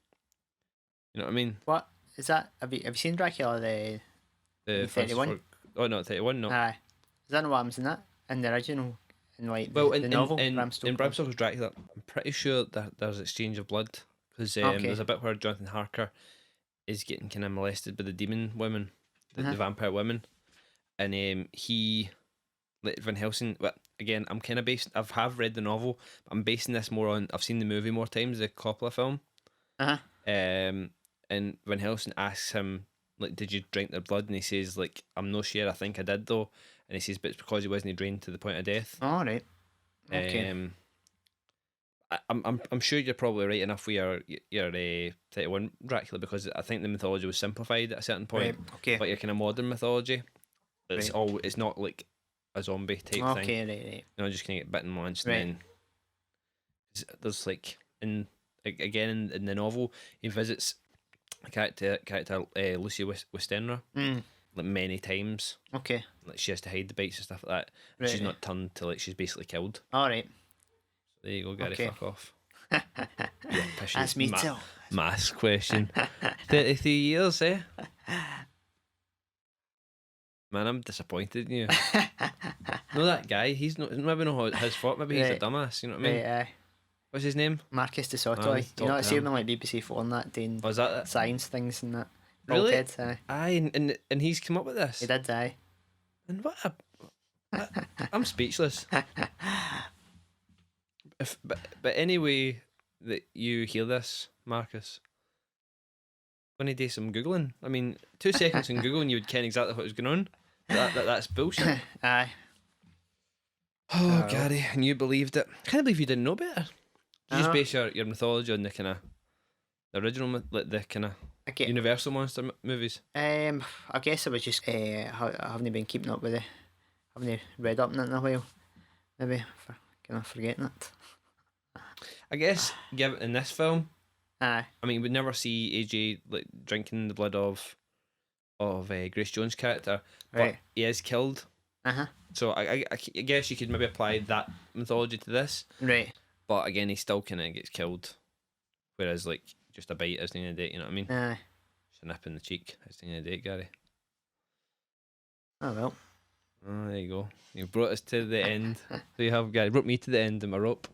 You know what I mean? What is that? Have you seen Dracula the 31? Oh no, 31. No. Aye. Is that what happens in that? In the original, in like the novel, Bram Stoker? In Bram Stoker's Dracula, I'm pretty sure that there's exchange of blood because there's a bit where Jonathan Harker is getting kind of molested by the demon women, the vampire women, and he, like Van Helsing. Well, again, I'm kind of based. Have read the novel. But I'm basing this more on. I've seen the movie more times, the Coppola film. And Van Helsing asks him, like, did you drink their blood? And he says, like, I'm no sure. I think I did though. And he says, but it's because he wasn't drained to the point of death. All right. Okay. I'm sure you're probably right enough with your 31 Dracula, because I think the mythology was simplified at a certain point. Right. Okay. But your kind of modern mythology, it's not like a zombie type thing. Okay. Right. You know, just kind of get bitten once, Right. and then there's like in the novel, he visits a character Lucy Westenra like many times. Okay. Like she has to hide the bites and stuff like that. Right. She's not turned till like she's basically killed. All right. There you go, Gary. Okay. Fuck off. That's me too. Maths question. 33 years, eh? Man, I'm disappointed in you. No, that guy, he's not, maybe not his fault, maybe he's a dumbass, you know what I mean? Right, What's his name? Marcus de Sotoy. You know, I see him on like BBC Four and that, doing Was that it? science things and that. Really? Bald head, Aye, and he's come up with this. he did, aye. And I'm speechless. But anyway that you hear this, Marcus, when he do some googling, I mean, 2 seconds in Google and you would ken exactly what was going on. That's bullshit. Aye. Oh, Gary, and you believed it. I can't believe you didn't know better. You just base your mythology on the kind of the original, like the kind of Universal monster movies. I guess it was just I haven't been keeping up with it. Haven't read up on it in a while. Maybe kind of forgetting it. I guess given in this film, Aye. I mean, we'd never see AJ like drinking the blood of Grace Jones' character, but Right. he is killed. So I guess you could maybe apply that mythology to this. Right. But again, he still kind of gets killed, whereas like just a bite isn't a date. You know what I mean? Aye. Just a nip in the cheek isn't a date, Gary. Oh well. Oh, there you go. You brought us to the end. So you have, Gary, brought me to the end of my rope.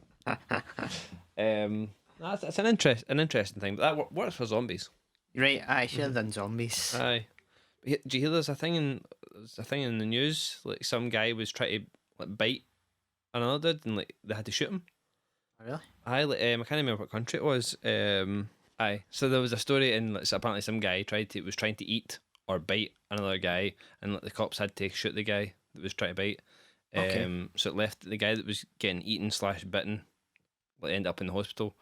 That's an interesting thing. But that works for zombies. Right. Aye. Should have done zombies. Aye. But do you hear there's a thing in the news? Like some guy was trying to like bite another dude, and like they had to shoot him. Really? Aye. Like, I can't remember what country it was. Aye. So there was a story in like, so apparently some guy was trying to eat or bite another guy, and like, the cops had to shoot the guy that was trying to bite. Okay. So it left the guy that was getting eaten / bitten, like ended up in the hospital,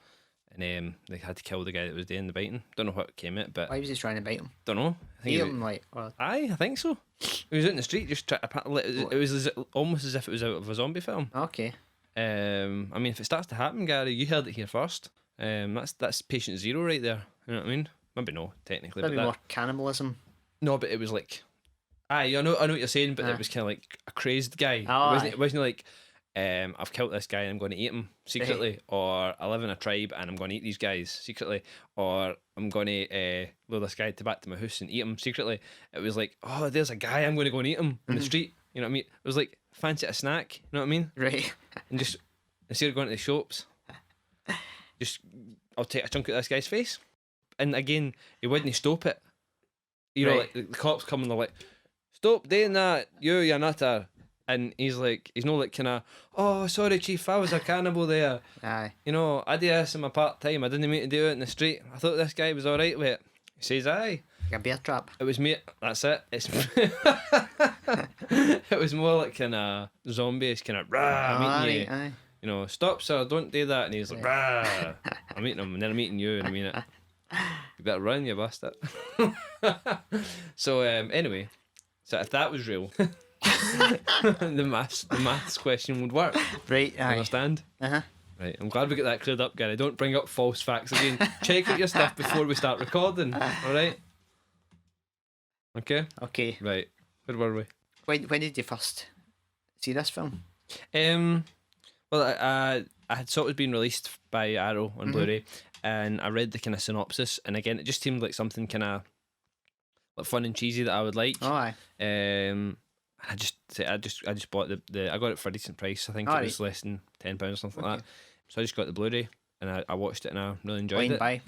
and they had to kill the guy that was doing the biting. Don't know what came it, but Why was he trying to bite him? don't know. I think Eat him like. Or... Aye, I think so. He was out in the street just trying to. It was almost as if it was out of a zombie film. Okay. I mean, if it starts to happen, Gary, you heard it here first. That's patient zero right there. You know what I mean? Maybe no, technically. Maybe but more cannibalism. No, but it was like, aye, I know what you're saying, but it was kind of like a crazed guy. It wasn't like, I've killed this guy and I'm going to eat him secretly, or I live in a tribe and I'm going to eat these guys secretly, or I'm going to lure this guy back to my house and eat him secretly. It was like, oh, there's a guy, I'm going to go and eat him in the street. You know what I mean? It was like, fancy a snack, you know what I mean? Right. And just, instead of going to the shops, just, I'll take a chunk of this guy's face. And again, he wouldn't stop it. You know, like the cops come and they're like, stop doing that, you're nutter. And he's like, he's no like kind of, oh, sorry, chief, I was a cannibal there. Aye. You know, I do this in my part time. I didn't mean to do it in the street. I thought this guy was all right with it. He says, aye. Like a bear trap. It was me. That's it. It's it was more like kind of zombies, kind of rah, meeting you. Aye. You know, stop, sir, don't do that. And he's like, rah, I'm eating him, and then I'm eating you in a minute. You better run, you bastard. So anyway, so if that was real, the maths question would work. Right. Aye. Understand? Uh-huh. Right. I'm glad we got that cleared up, Gary. Don't bring up false facts again. Check out your stuff before we start recording. All right. Okay. Okay. Right. Where were we? When did you first see this film? Well, I had saw it was being released by Arrow on Blu-ray, and I read the kind of synopsis, and again, it just seemed like something kind of like fun and cheesy that I would like. Oh, aye. I just bought the I got it for a decent price. I think it was less than £10 or something like that. So I just got the Blu-ray and I watched it and I really enjoyed Blind it. buy.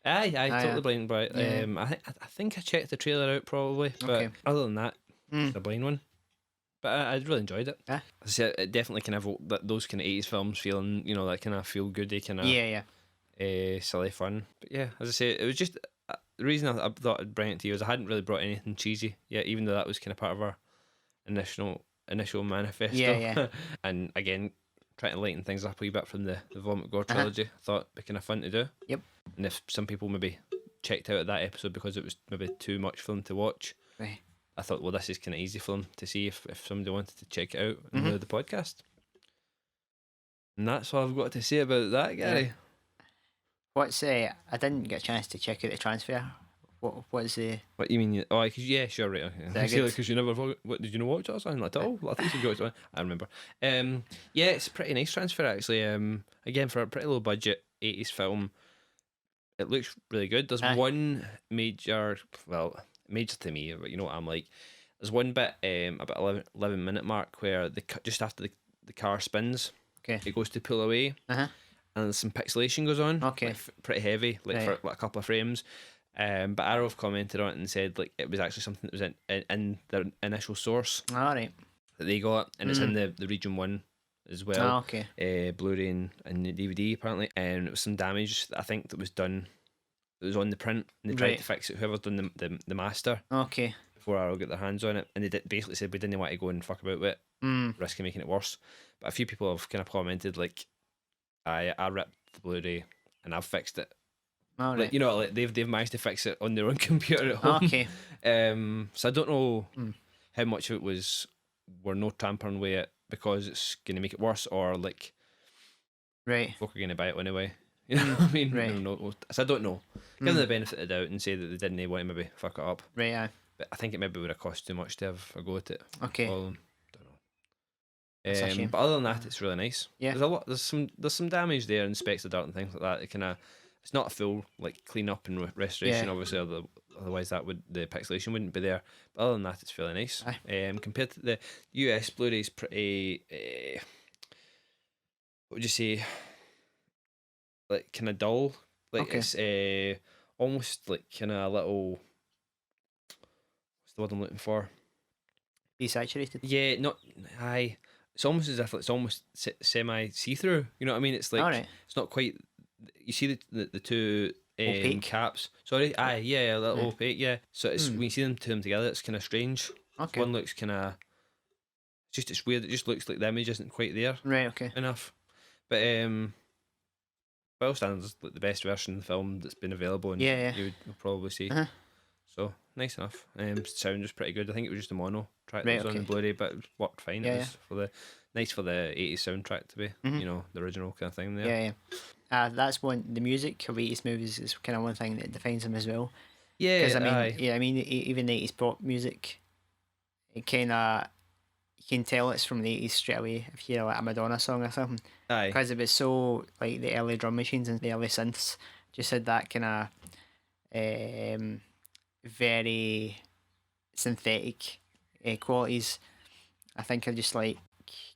Aye, totally yeah. blind by it. Yeah. I think I checked the trailer out probably, but Okay. other than that, Mm. it's a blind one. But I really enjoyed it. Yeah. I say it definitely kind of those kind of 80s films feeling, that kind of feel goody kind of Yeah, silly fun. But yeah, as I say, it was just the reason I thought I'd bring it to you is I hadn't really brought anything cheesy yet, even though that was kind of part of our initial manifesto. Yeah. And again, trying to lighten things up a wee bit from the Vomit Gore trilogy, I thought it'd be kind of fun to do. Yep. And if some people maybe checked out at that episode because it was maybe too much for them to watch, Right. I thought, well, this is kind of easy for them to see if somebody wanted to check it out and do the podcast. And that's all I've got to say about that, Gary. What's I didn't get a chance to check out the transfer. What's the? What you mean? Oh, yeah, sure, right. Okay. Because you never. What did you know? Watch it or something like that? Oh, I think you got it. I remember. Yeah, it's a pretty nice transfer actually. Again for a pretty low budget 80s film, it looks really good. There's one major to me, but you know what I'm like. There's one bit about 11-minute mark where just after the car spins, it goes to pull away, and some pixelation goes on. Okay, like, pretty heavy, for like a couple of frames. But Arrow have commented on it and said like it was actually something that was in their initial source. All right. That they got, and it's in the region 1 as well. Oh, okay. Blu-ray and the DVD apparently, and it was some damage I think that was done. It was on the print, and they tried to fix it. Whoever's done the master. Okay. Before Arrow got their hands on it, and they basically said we didn't want to go and fuck about with it, risk of making it worse. But a few people have kind of commented like, I ripped the Blu-ray and I've fixed it. All right. Like, like they've managed to fix it on their own computer at home. Okay. So I don't know how much of it was we're not tampering with it because it's going to make it worse, or like, folk are going to buy it anyway. You know what I mean? Right. I don't know. So I don't know. Give them the benefit of the doubt and say that they didn't want to maybe fuck it up. Right. Yeah. But I think it maybe would have cost too much to have a go at it. Okay. Don't That's a know. shame. But other than that, it's really nice. Yeah. There's some damage there and specks of dirt and things like that. It kind of, it's not a full like clean up and restoration. Obviously, otherwise the pixelation wouldn't be there. But other than that, it's fairly nice. Compared to the US Blu-ray, is pretty. What would you say? Like kind of dull. Like it's almost like kind of a little. What's the word I'm looking for? Desaturated. Yeah, not aye. It's almost as if it's almost semi see-through. You know what I mean? It's like it's not quite. You see the two caps. Sorry, aye, yeah, a little opaque, yeah. So it's when you see them together, it's kind of strange. Okay. One looks kind of. It's weird. It just looks like the image isn't quite there. Right. Okay. Enough, but by all standards, like the best version of the film that's been available, and you would probably see. So nice enough. Sound was pretty good. I think it was just a mono track that was on the Blu-ray, but it worked fine. It was for the 80s soundtrack to be, the original kind of thing there. Yeah. That's one. The music of 80s movies is kind of one thing that defines them as well. Yeah, because I mean, even the 80s pop music, it kind of, you can tell it's from the 80s straight away if you hear like a Madonna song or something. Aye. Because it was so like the early drum machines and the early synths just had that kind of very synthetic qualities. I think I just like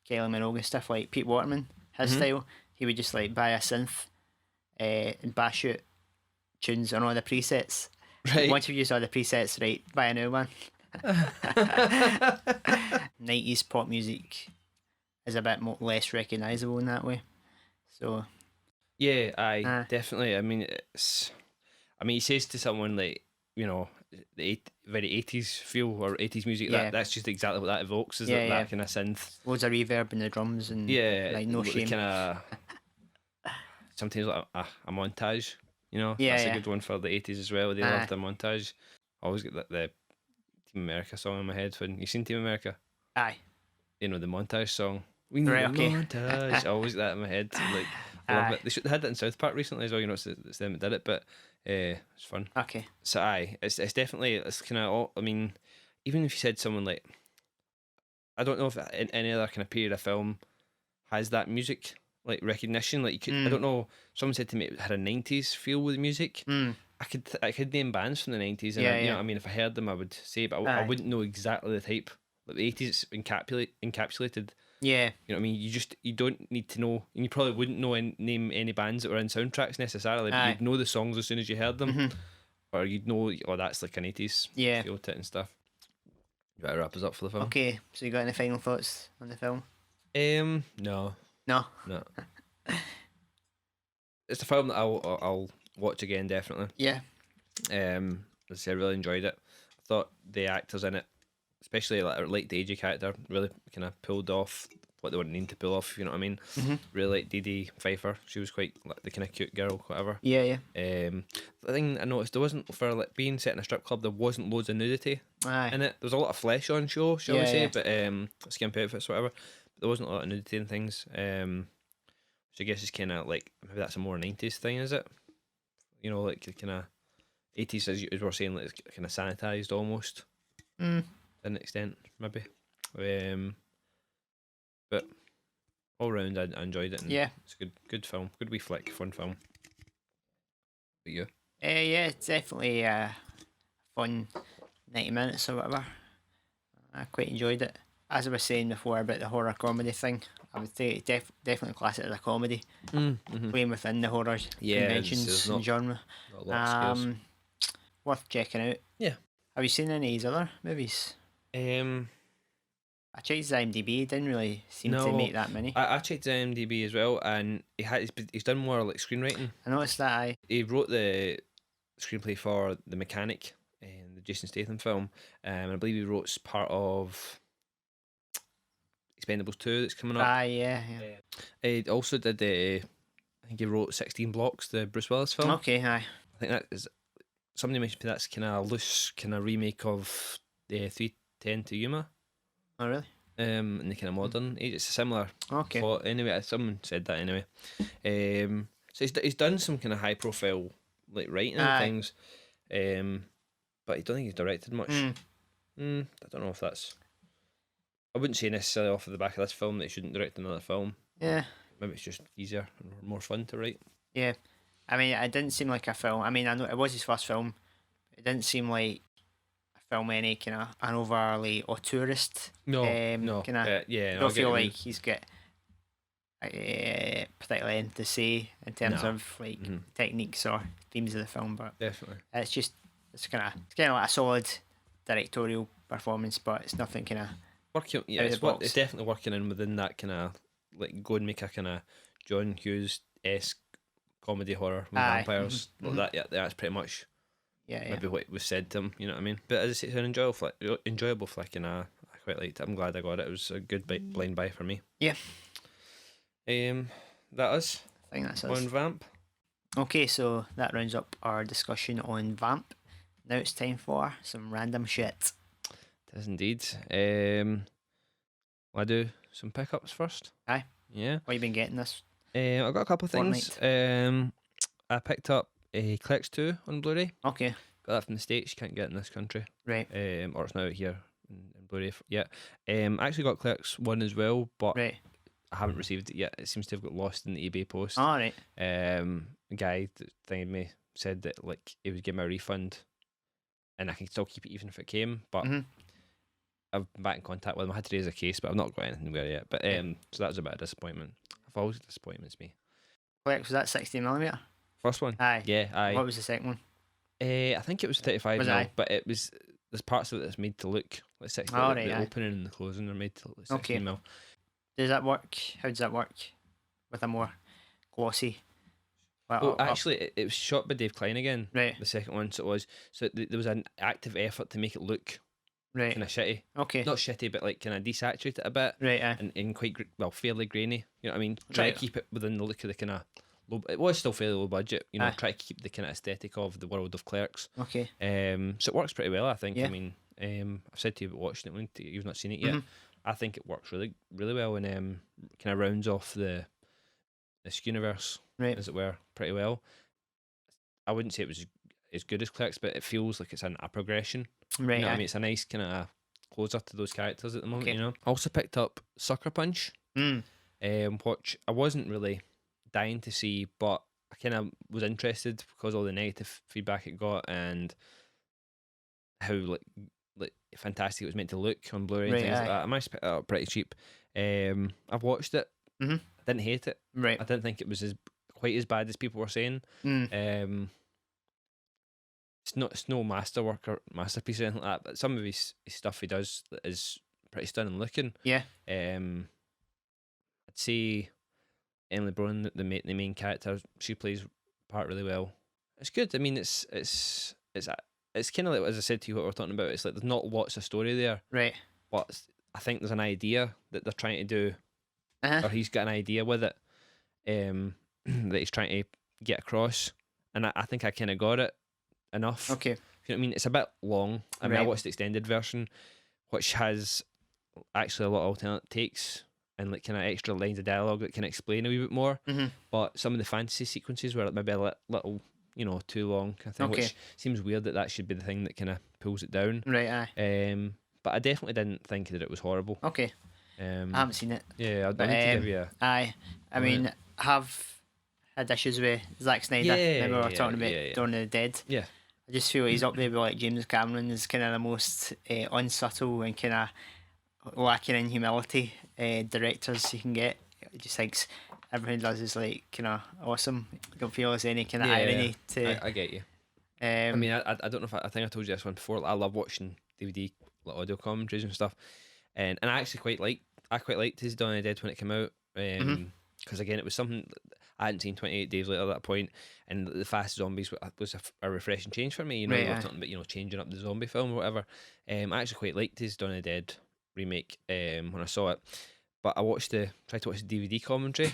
Kylie Minogue stuff, like Pete Waterman, his style. He would just like buy a synth and bash out tunes on all the presets. Right. Once you've used all the presets, right, buy a new one. 90s pop music is a bit less recognisable in that way. So yeah, aye, definitely. I mean, he says to someone like, the very 80s feel or 80s music, that's just exactly what that evokes, is that kind of synth. Loads of reverb in the drums and like no shame. Kind of sometimes like a montage, that's a good one for the 80s as well. They loved the montage. I always get the Team America song in my head. When you seen Team America? Aye. The montage song. We need a montage. I always get that in my head. Like, I love it. They had that in South Park recently as well. It's them that did it, but it's fun. Okay. So it's definitely, it's kind of. I mean, even if you said someone like, I don't know if in any other kind of period of film has that music like recognition. Like you could, I don't know. Someone said to me it had a 90s feel with the music. I could name bands from the 90s, and you know what I mean. If I heard them, I would say, but I wouldn't know exactly the type. Like the 80s encapsulated Yeah. You know what I mean? You don't need to know, and you probably wouldn't know name any bands that were in soundtracks necessarily, but Aye. you'd know the songs as soon as you heard them, Mm-hmm. or you'd know, oh, that's like an 80s Yeah. feel to it and stuff. You better wrap us up for the film. Okay, so you got any final thoughts on the film? No, No. no. It's a film that I'll watch again definitely. Yeah. As I say, I really enjoyed it. I thought the actors in it, especially like the AJ character, really kind of pulled off what they were needing to pull off. You know what I mean? Mm-hmm. Really like Dee Dee Pfeiffer. She was quite like the kind of cute girl, whatever. Yeah, yeah. The thing I noticed, there wasn't, for like being set in a strip club, there wasn't loads of nudity Aye. in it. There was a lot of flesh on show, shall we Yeah, say, yeah. but skimp outfits, whatever. But there wasn't a lot of nudity and things. So I guess it's kind of like, maybe that's a more 90s thing, is it? You know, like kind of 80s, as we were saying, like kind of sanitized almost Mm. to an extent, maybe. But all round, I enjoyed it. And Yeah. it's a good film, good wee flick, fun film. But you? Yeah, it's definitely fun 90 minutes or whatever. I quite enjoyed it. As I was saying before about the horror comedy thing, I would say definitely class it as a comedy, Mm-hmm. playing within the horror conventions there's and genre. Not a lot of skills. Worth checking out. Yeah. Have you seen any of his other movies? I checked his IMDb, didn't really seem to No, make that many. I checked the IMDb as well, and he's done more like screenwriting. I noticed that. He wrote the screenplay for The Mechanic, the Jason Statham film, and I believe he wrote part of Expendables 2 that's coming up. Yeah. He also did I think he wrote 16 Blocks, the Bruce Willis film. Okay, aye. I think that is, somebody mentioned that's kind of a loose kind of remake of the 310 to Yuma. Oh, really? In the kind of modern age. It's a similar Okay. plot anyway. Someone said that anyway. So he's done some kind of high profile like writing and things, but I don't think he's directed much. I don't know if that's. I wouldn't say necessarily off of the back of this film that he shouldn't direct another film. Yeah. Maybe it's just easier and more fun to write. Yeah. I mean, it didn't seem like a film. I mean, I know it was his first film. It didn't seem like a film any kind of an overly auteurist. No, Kind of. yeah. I don't feel like he's got particularly anything to say in terms of like techniques or themes of the film, but definitely it's kind of like a solid directorial performance, but it's nothing kind of working. Yeah, it's definitely working in within that kind of like go and make a kind of John Hughes-esque comedy horror with vampires like that. Yeah, that's pretty much maybe what was said to him. You know what I mean? But as I say, it's an enjoyable flick, and I quite liked it. I'm glad I got it. It was a good blind buy for me. Yeah. That is. I think that's us. On Vamp. Okay, so that rounds up our discussion on Vamp. Now it's time for some random shit. It is indeed. Will I do some pickups first? Aye. Yeah. What have you been getting this? I've got a couple of things. I picked up a Clerks 2 on Blu-ray. Okay. Got that from the States. You can't get it in this country. Right. Or it's now out here in Blu-ray. Yeah. I actually got Clerks 1 as well, but Right. I haven't received it yet. It seems to have got lost in the eBay post. All right. A guy that thinged me said that like he would give me a refund, and I can still keep it even if it came. But I've been back in contact with him. I had to raise a case, but I've not got anything there yet. But so that was a bit of disappointment. I've always disappointments me. Clerks, was that 16mm? First one. Aye. Yeah. Aye. What was the second one? I think it was 35 Was mil, I? but it was there's parts of it that's made to look like 16. Oh, the right, aye. opening and the closing are made to look like 16 Okay. mil. Does that work? How does that work with a more glossy? Well, actually, it was shot by Dave Klein again. Right. The second one, so it was. So there was an active effort to make it look Right. kind of shitty. Okay. Not shitty, but like kind of desaturate it a bit. Right. Aye. And quite fairly grainy. You know what I mean? Try Right. to keep it within the look of the kind of low. It was still fairly low budget. You know, Aye. try to keep the kind of aesthetic of the world of Clerks. Okay. So it works pretty well, I think. Yeah. I mean, I've said to you about watching it when you've not seen it yet. Mhm. I think it works really, really well, and kind of rounds off this universe, Right. as it were, pretty well. I wouldn't say it was as good as Clerks, but it feels like it's a progression. Right. You know what aye. I mean? It's a nice kind of closer to those characters at the moment. Okay. You know. Also picked up Sucker Punch, which I wasn't really dying to see, but I kind of was interested because all the negative feedback it got and how like fantastic it was meant to look on Blu-ray and Right, things like aye. that. I managed to pick it up pretty cheap. I've watched it. Mm-hmm. I didn't hate it. Right. I didn't think it was quite as bad as people were saying. It's no masterwork or masterpiece or anything like that, but some of his stuff he does is pretty stunning looking. Yeah. I'd say Emily Brun, the main character, she plays part really well. It's good. I mean, it's kind of like, as I said to you, what we're talking about. It's like there's not lots of story there, Right. but I think there's an idea that they're trying to do, Uh-huh. or he's got an idea with it, that he's trying to get across, and I think I kind of got it enough. Okay. You know what I mean? It's a bit long. I mean, I Right. watched the extended version, which has actually a lot of alternate takes and like kind of extra lines of dialogue that can explain a wee bit more. Mm-hmm. But some of the fantasy sequences were maybe a little, too long, kind of thing, Okay. which seems weird that should be the thing that kind of pulls it down. Right. Aye. But I definitely didn't think that it was horrible. Okay. I haven't seen it. Yeah, I But, need to give you a. Aye. I mean, I have had issues with Zack Snyder. Remember we were talking about Dawn of the Dead. Yeah. I just feel he's up there with like James Cameron is kind of the most unsubtle and kind of lacking in humility directors you can get. He just thinks everything he does is like kind of awesome. You don't feel there's any kind of irony to. I get you. I mean, I don't know if I think I told you this one before. I love watching DVD like audio commentaries and stuff, and I actually quite liked his Dawn of the Dead when it came out. Because again, it was something I hadn't seen 28 Days Later at that point, and the Fast Zombies was a refreshing change for me. You know, we were talking about changing up the zombie film or whatever. I actually quite liked his Dawn of the Dead remake when I saw it, but I tried to watch the DVD commentary.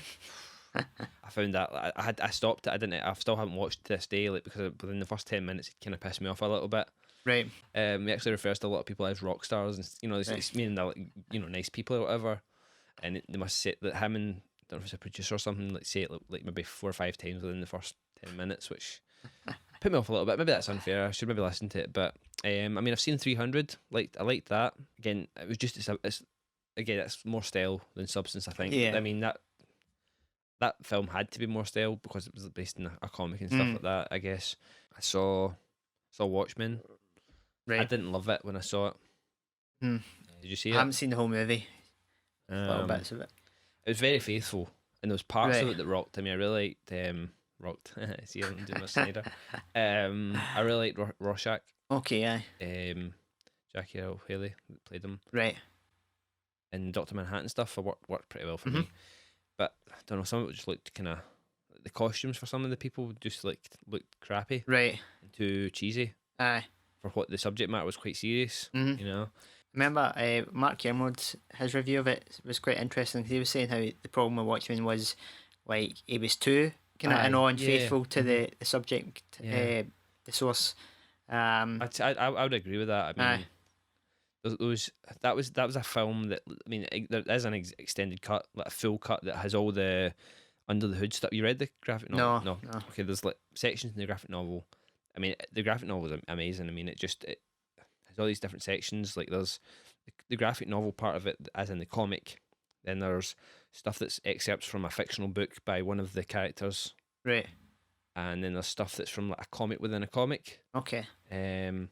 I found that I stopped it. I still haven't watched to this day, like, because within the first 10 minutes it kind of pissed me off a little bit. Right. He actually refers to a lot of people as rock stars, and it's meaning they're like, nice people or whatever. And they must say that him and, I don't know if it's a producer or something, like say it like maybe 4 or 5 times within the first 10 minutes, which put me off a little bit. Maybe that's unfair. I should maybe listen to it. But I mean, I've seen 300. I liked that. Again, it was just it's more style than substance, I think. Yeah. I mean that film had to be more style because it was based in a comic and stuff like that. I guess I saw Watchmen. Right. I didn't love it when I saw it. Did you see it? I haven't seen the whole movie. Little bits of it. It was very faithful, and there was parts of it that rocked. I mean, I really liked rocked. See, I'm doing my Snyder. I really liked Rorschach. Okay, aye. Jackie Earle Haley that played him. Right. And Dr. Manhattan stuff worked pretty well for me. But I don't know, some of it just looked kind of, the costumes for some of the people just looked crappy. Right. And too cheesy. Aye. For what the subject matter was quite serious. You know. Remember, Mark Kermode, his review of it was quite interesting. He was saying how the problem with Watchmen was like he was too kind of unfaithful to the subject, the source. I would agree with that. I mean, that was a film that, I mean, there is an extended cut, like a full cut that has all the under the hood stuff. You read the graphic novel? No. Okay, there's like sections in the graphic novel. I mean, the graphic novel is amazing. I mean, it has all these different sections. Like there's the graphic novel part of it, as in the comic. Then there's stuff that's excerpts from a fictional book by one of the characters. Right. And then there's stuff that's from like a comic within a comic. Okay. And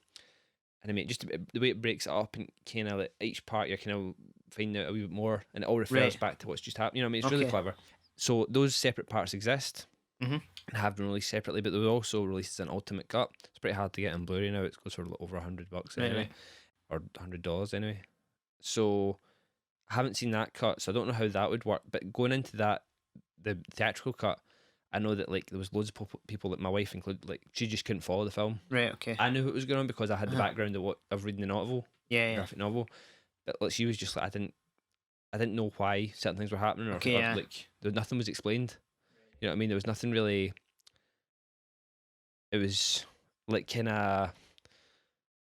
I mean, just the way it breaks it up and kind of like each part, you're kind of finding out a wee bit more, and it all refers back to what's just happened. You know what I mean? It's really clever. So those separate parts exist and have been released separately, but they were also released as an ultimate cut. It's pretty hard to get in Blu-ray now. It goes for over $100 anyway, or $100 anyway. So I haven't seen that cut, so I don't know how that would work. But going into that, the theatrical cut, I know that like there was loads of people, like my wife included, like she just couldn't follow the film. Right. Okay. I knew what was going on because I had the background of reading the novel, graphic novel. But like she was just like, I didn't know why certain things were happening, or like nothing was explained. You know what I mean? There was nothing really. It was like kind of.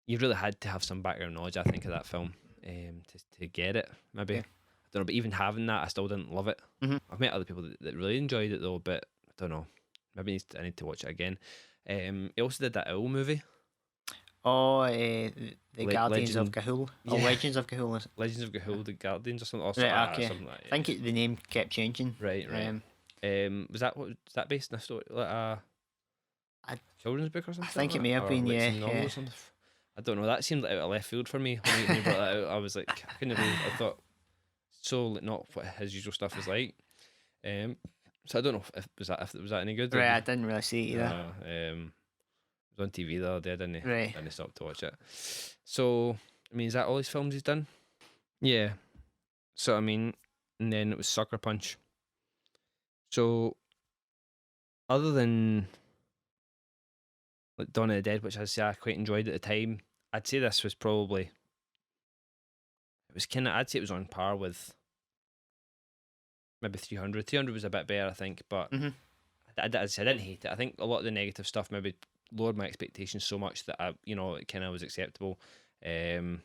You really had to have some background knowledge, I think, of that film, to get it. Maybe I don't know, but even having that, I still didn't love it. I've met other people that really enjoyed it though, but I don't know. Maybe I need to watch it again. He also did that Owl movie. Oh, the Guardians of Ga'Hoole. Yeah. Oh, Legends of Ga'Hoole. Legends of Ga'Hoole, the Guardians or something. Right, okay. Something like that. I think the name kept changing. Right. Was that based on a story, like a children's book or something? I think it may have been, like yeah. some novel or something? I don't know. That seemed like out of left field for me when you brought that out. I was like, I couldn't believe. I thought so like, not what his usual stuff is like. So I don't know if was that any good. Right, I didn't really see it either. It was on TV the other day. Right. Didn't stop to watch it. So I mean, is that all his films he's done? Yeah. So I mean, and then it was Sucker Punch. So other than like Dawn of the Dead, which I quite enjoyed at the time, I'd say this was probably I'd say it was on par with maybe 300. 300 was a bit better, I think, but I didn't hate it. I think a lot of the negative stuff maybe lowered my expectations so much that it kind of was acceptable. But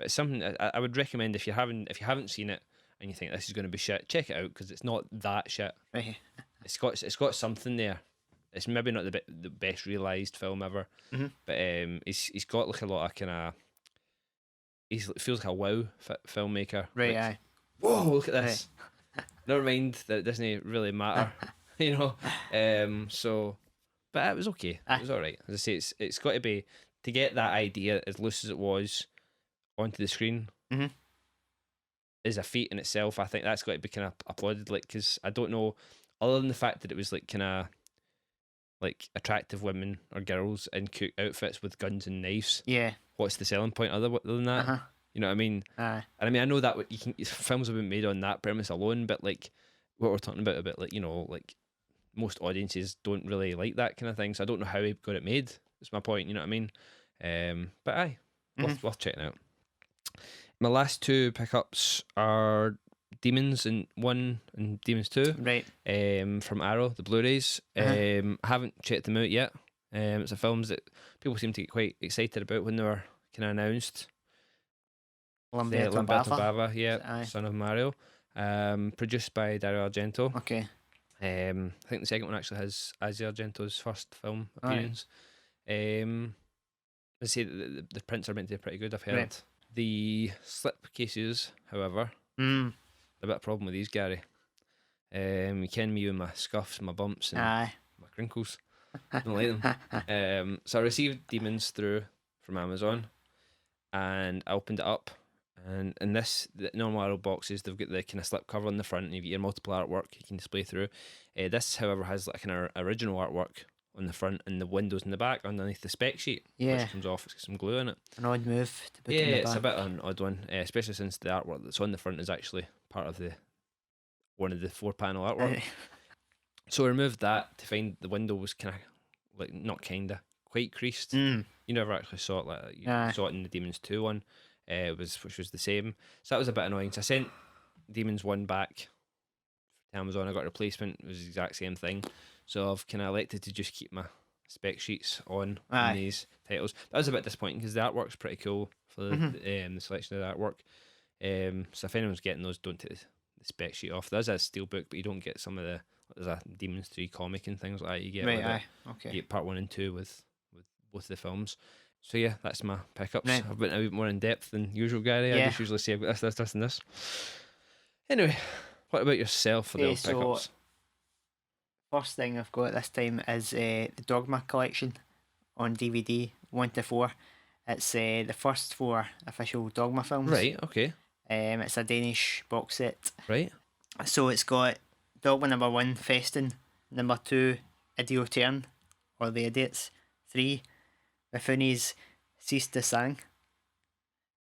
it's something I would recommend if you haven't seen it and you think this is going to be shit, check it out because it's not that shit. Right. It's got something there. It's maybe not the best realised film ever, but he's got like a lot of kind of. He feels like a wow filmmaker. Right. Like, Aye. whoa! Look at this. Never mind that it doesn't really matter, So, but it was okay. It was all right. As I say, it's got to be to get that idea as loose as it was onto the screen. Is a feat in itself. I think that's got to be kind of applauded. Like, because I don't know, other than the fact that it was like kind of like attractive women or girls in cute outfits with guns and knives. Yeah. What's the selling point other than that? You know what I mean? Aye. And I mean, I know that films have been made on that premise alone, but like what we're talking about like like most audiences don't really like that kind of thing. So I don't know how he got it made. That's my point. You know what I mean? But aye, worth checking out. My last two pickups are Demons 1 and Demons 2. Right. From Arrow, the Blu-rays. I haven't checked them out yet. It's a films that people seem to get quite excited about when they were kind of announced. Lamberto Bava, yeah, son of Mario. Produced by Dario Argento. Okay. I think the second one actually has Asia Argento's first film appearance. Right. I say the prints are meant to be pretty good, I've heard. Right. The slipcases, however, a bit of a problem with these, Gary. You ken me with my scuffs, my bumps, and my crinkles. I don't like them. So I received Demons through from Amazon, and I opened it up. And in the normal Arrow boxes, they've got the kind of slip cover on the front, and you've got your multiple artwork you can display through. This, however, has like kind of original artwork on the front and the windows in the back underneath the spec sheet, which comes off. It's got some glue in it. An odd move to put in the back. It's a bit of an odd one, especially since the artwork that's on the front is actually part of one of the 4-panel artwork. So I removed that to find the window was kind of like quite creased. You never actually saw it like that. You saw it in the Demons 2 one. Which was the same. So that was a bit annoying. So I sent Demons 1 back to Amazon. I got a replacement. It was the exact same thing. So I've kind of elected to just keep my spec sheets on these titles. That was a bit disappointing because the artwork's pretty cool for the selection of the artwork. So if anyone's getting those, don't take the spec sheet off. There's a steelbook, but you don't get some of there's a Demons 3 comic and things like that. You get okay. You get part 1 and 2 with both of the films. So yeah, that's my pickups. Right. I've been a bit more in depth than usual, Gary. I just usually say I've got this, and this. Anyway, what about yourself for the pickups? First thing I've got this time is the Dogma collection on DVD 1 to 4. It's the first 4 official Dogma films. Right. Okay. It's a Danish box set. Right. So it's got Dogma number 1, Festen, number 2, Idiotern, or The Idiots, 3, Mifuni's Cease to Sang,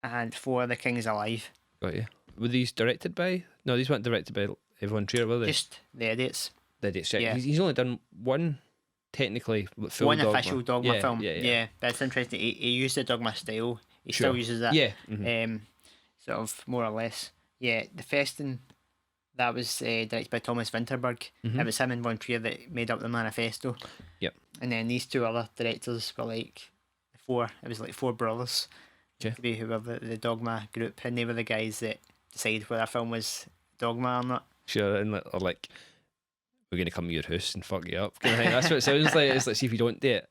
and 4, The King is Alive. Got you. Were these directed by? No, these weren't directed by Yvonne Trier, were they? Just The Idiots. The Idiots, yeah. He's only done one, technically, full one Dogma. official Dogma film. Yeah, but it's interesting. He used the Dogma style. He still uses that. Yeah. Sort of, more or less. Yeah, The Festen, that was directed by Thomas Vinterberg. It was him and Von Trier that made up the manifesto. Yep. And then these 2 other directors were like it was like 4 brothers. To be whoever the Dogma group, and they were the guys that decided whether a film was Dogma or not. Sure, and or like, we're going to come to your house and fuck you up kind of thing. That's what it sounds like. It's like, see if you don't do it.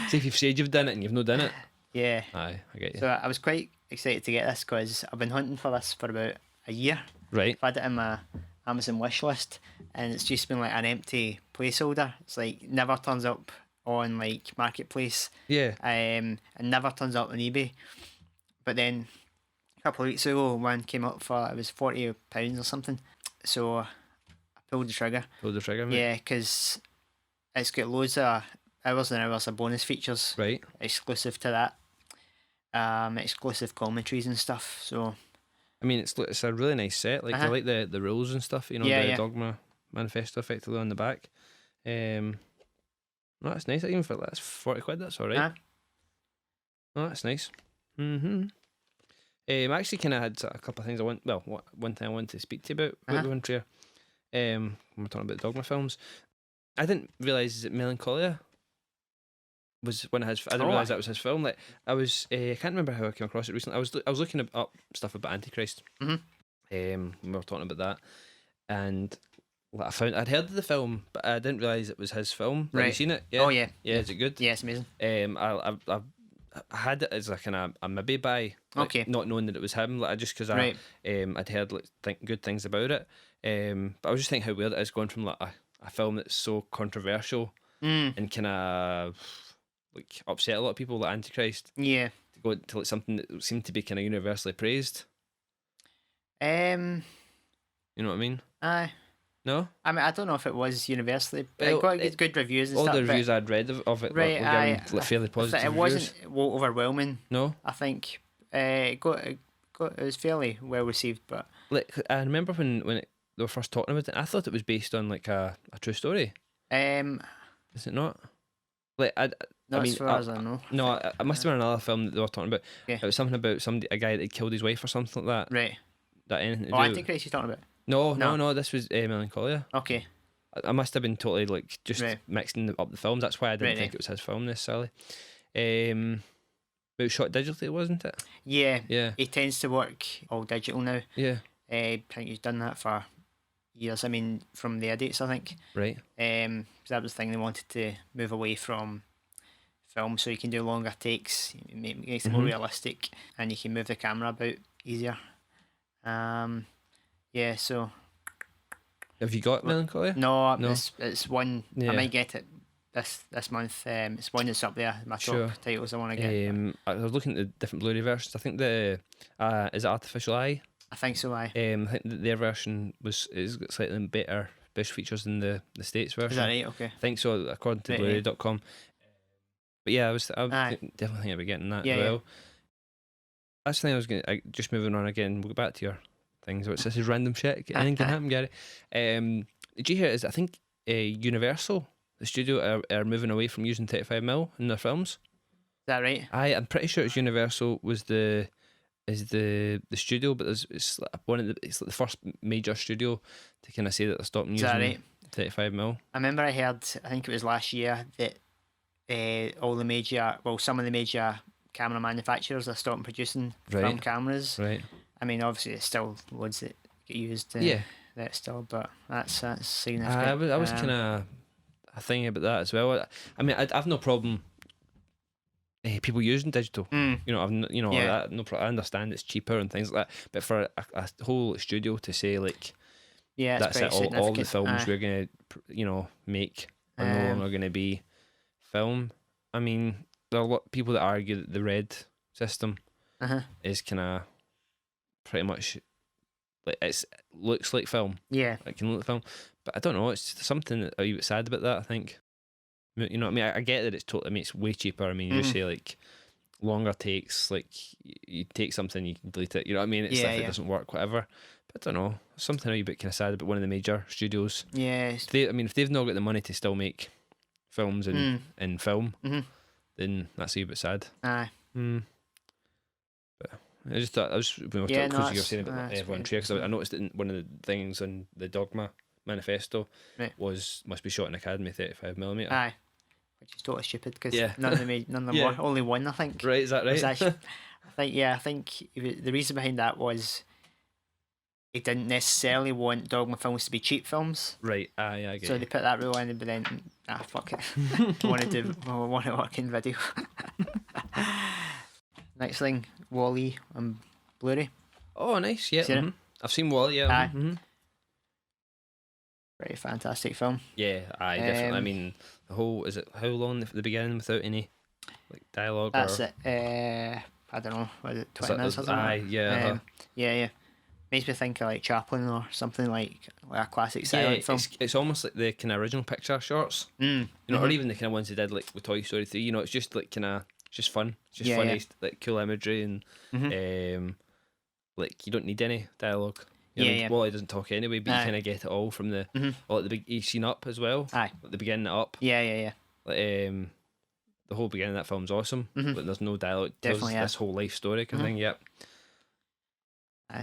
See if you've said you've done it and you've not done it. Yeah. Aye, I get you. So I was quite excited to get this because I've been hunting for this for about a year. Right. I've had it in my Amazon wish list, and it's just been like an empty placeholder. It's like never turns up on like Marketplace. Yeah. And never turns up on eBay. But then couple of weeks ago, one came up for, it was £40 or something. So I pulled the trigger. Pulled the trigger, mate. Yeah, because it's got loads of hours and hours of bonus features Right. exclusive to that. Exclusive commentaries and stuff. So I mean, it's a really nice set. Like I like the rules and stuff. You know, the Dogma manifesto effectively on the back. No, that's nice. Even for that's £40. That's all right. Oh, that's nice. I actually kind of had a couple of things one thing I wanted to speak to you about the Von Trier. When we're talking about Dogma films, I didn't realise that Melancholia was one of his. I didn't realise that was his film. Like I can't remember how I came across it recently. I was looking up stuff about Antichrist. When we were talking about that, and I found I'd heard of the film, but I didn't realise it was his film. Have you seen it? Yeah. Oh yeah. Yeah. Is it good? Yeah, it's amazing. I had it as like a maybe buy, not knowing that it was him. Like just because I'd heard good things about it. But I was just thinking how weird it is going from like a film that's so controversial and kind of like upset a lot of people, like Antichrist. Yeah. To go to like something that seemed to be kind of universally praised. You know what I mean? Aye. No? I mean, I don't know if it was universally, but it got good reviews and all stuff. All the reviews I'd read of it were given fairly positive it wasn't overwhelming. No? I think it was fairly well received, but... Like, I remember when they were first talking about it, I thought it was based on like a true story. Is it not? Like, as far as I know. No, it must have been another film that they were talking about. Yeah. It was something about a guy that killed his wife or something like that. Right. That anything to do. Antichrist you're talking about? No, this was Melancholia. Okay. I must have been totally like just mixing up the films. That's why I didn't think it was his film necessarily. It was shot digitally, wasn't it? Yeah. Yeah. He tends to work all digital now. Yeah. I think he's done that for years. I mean, from the Idiots, I think. Right. That was the thing, they wanted to move away from film so you can do longer takes. It makes it more realistic, and you can move the camera about easier. Yeah, so... Have you got Melancholia? No. It's one... I might get it this month. It's one that's up there, my top titles I want to get. I was looking at the different Blu-ray versions. I think is it Artificial Eye? I think so, aye. I think their version is got slightly better special features than the States version. Is that right? Okay. I think so, according to Blu-ray.com. But yeah, I definitely think I'll be getting that as well. Yeah. That's the thing I was just moving on again. We'll go back to your things. This is random shit. Anything can happen, Gary. Did you hear? I think Universal, the studio, are moving away from using 35mm in their films. Is that right? I'm pretty sure it's Universal was the studio, but it's like the first major studio to kind of say that they're stopping using 35mm. I remember I think it was last year that some of the major camera manufacturers are stopping producing film cameras. Right. I mean, obviously, there's still loads that get used. That still, but that's significant. I was kind of thinking about that as well. I mean, I've no problem. People using digital, I understand it's cheaper and things like that. But for a whole studio to say like, that's it, all the films we're gonna, make are no longer gonna be film. I mean, there are a lot of people that argue that the red system is kind of pretty much like it looks like film. Yeah, it can look like film, but I don't know. It's something that I'm sad about that. I think. You know what I mean? I get that it's way cheaper. I mean, you say like longer takes, like you take something, you can delete it. You know what I mean? It's if it doesn't work, whatever. But I don't know. Something a bit kind of sad about one of the major studios. Yeah. If they've not got the money to still make films in film, then that's a bit sad. Aye. But I just thought when we were talking, you were saying about Von Trier, because I noticed that one of the things on the Dogma manifesto must be shot in Academy 35mm. Aye. Which is totally stupid because none of them were. Only one, I think. Right, is that right? I think the reason behind that was he didn't necessarily want Dogma films to be cheap films. Right, I get it. So they put that rule in, but then, fuck it. I want to work in video. Next thing, Wall-E on Blu-ray. Oh, nice, yeah. Seen it? I've seen Wall-E, yeah. Pretty fantastic film. Yeah, definitely. I mean, the whole, is it how long at the beginning without any like dialogue? That's it. I I don't know, was it Is 20 minutes or something? aye, yeah. Yeah. Makes me think of like Chaplin or something like a classic Yeah, silent film. it's almost like the kind of original Pixar shorts, you know, or even the kind of ones they did like with Toy Story 3. You know, it's just like kind of just fun, it's just funny, like cool imagery, and like you don't need any dialogue. You know what I mean? Wally doesn't talk anyway, but you kind of get it all from the like the big scene Up as well. Aye. At the beginning of Up. Yeah. Like the whole beginning of that film's awesome. But there's no dialogue. It tells Definitely, this whole life story kind of thing. Yep.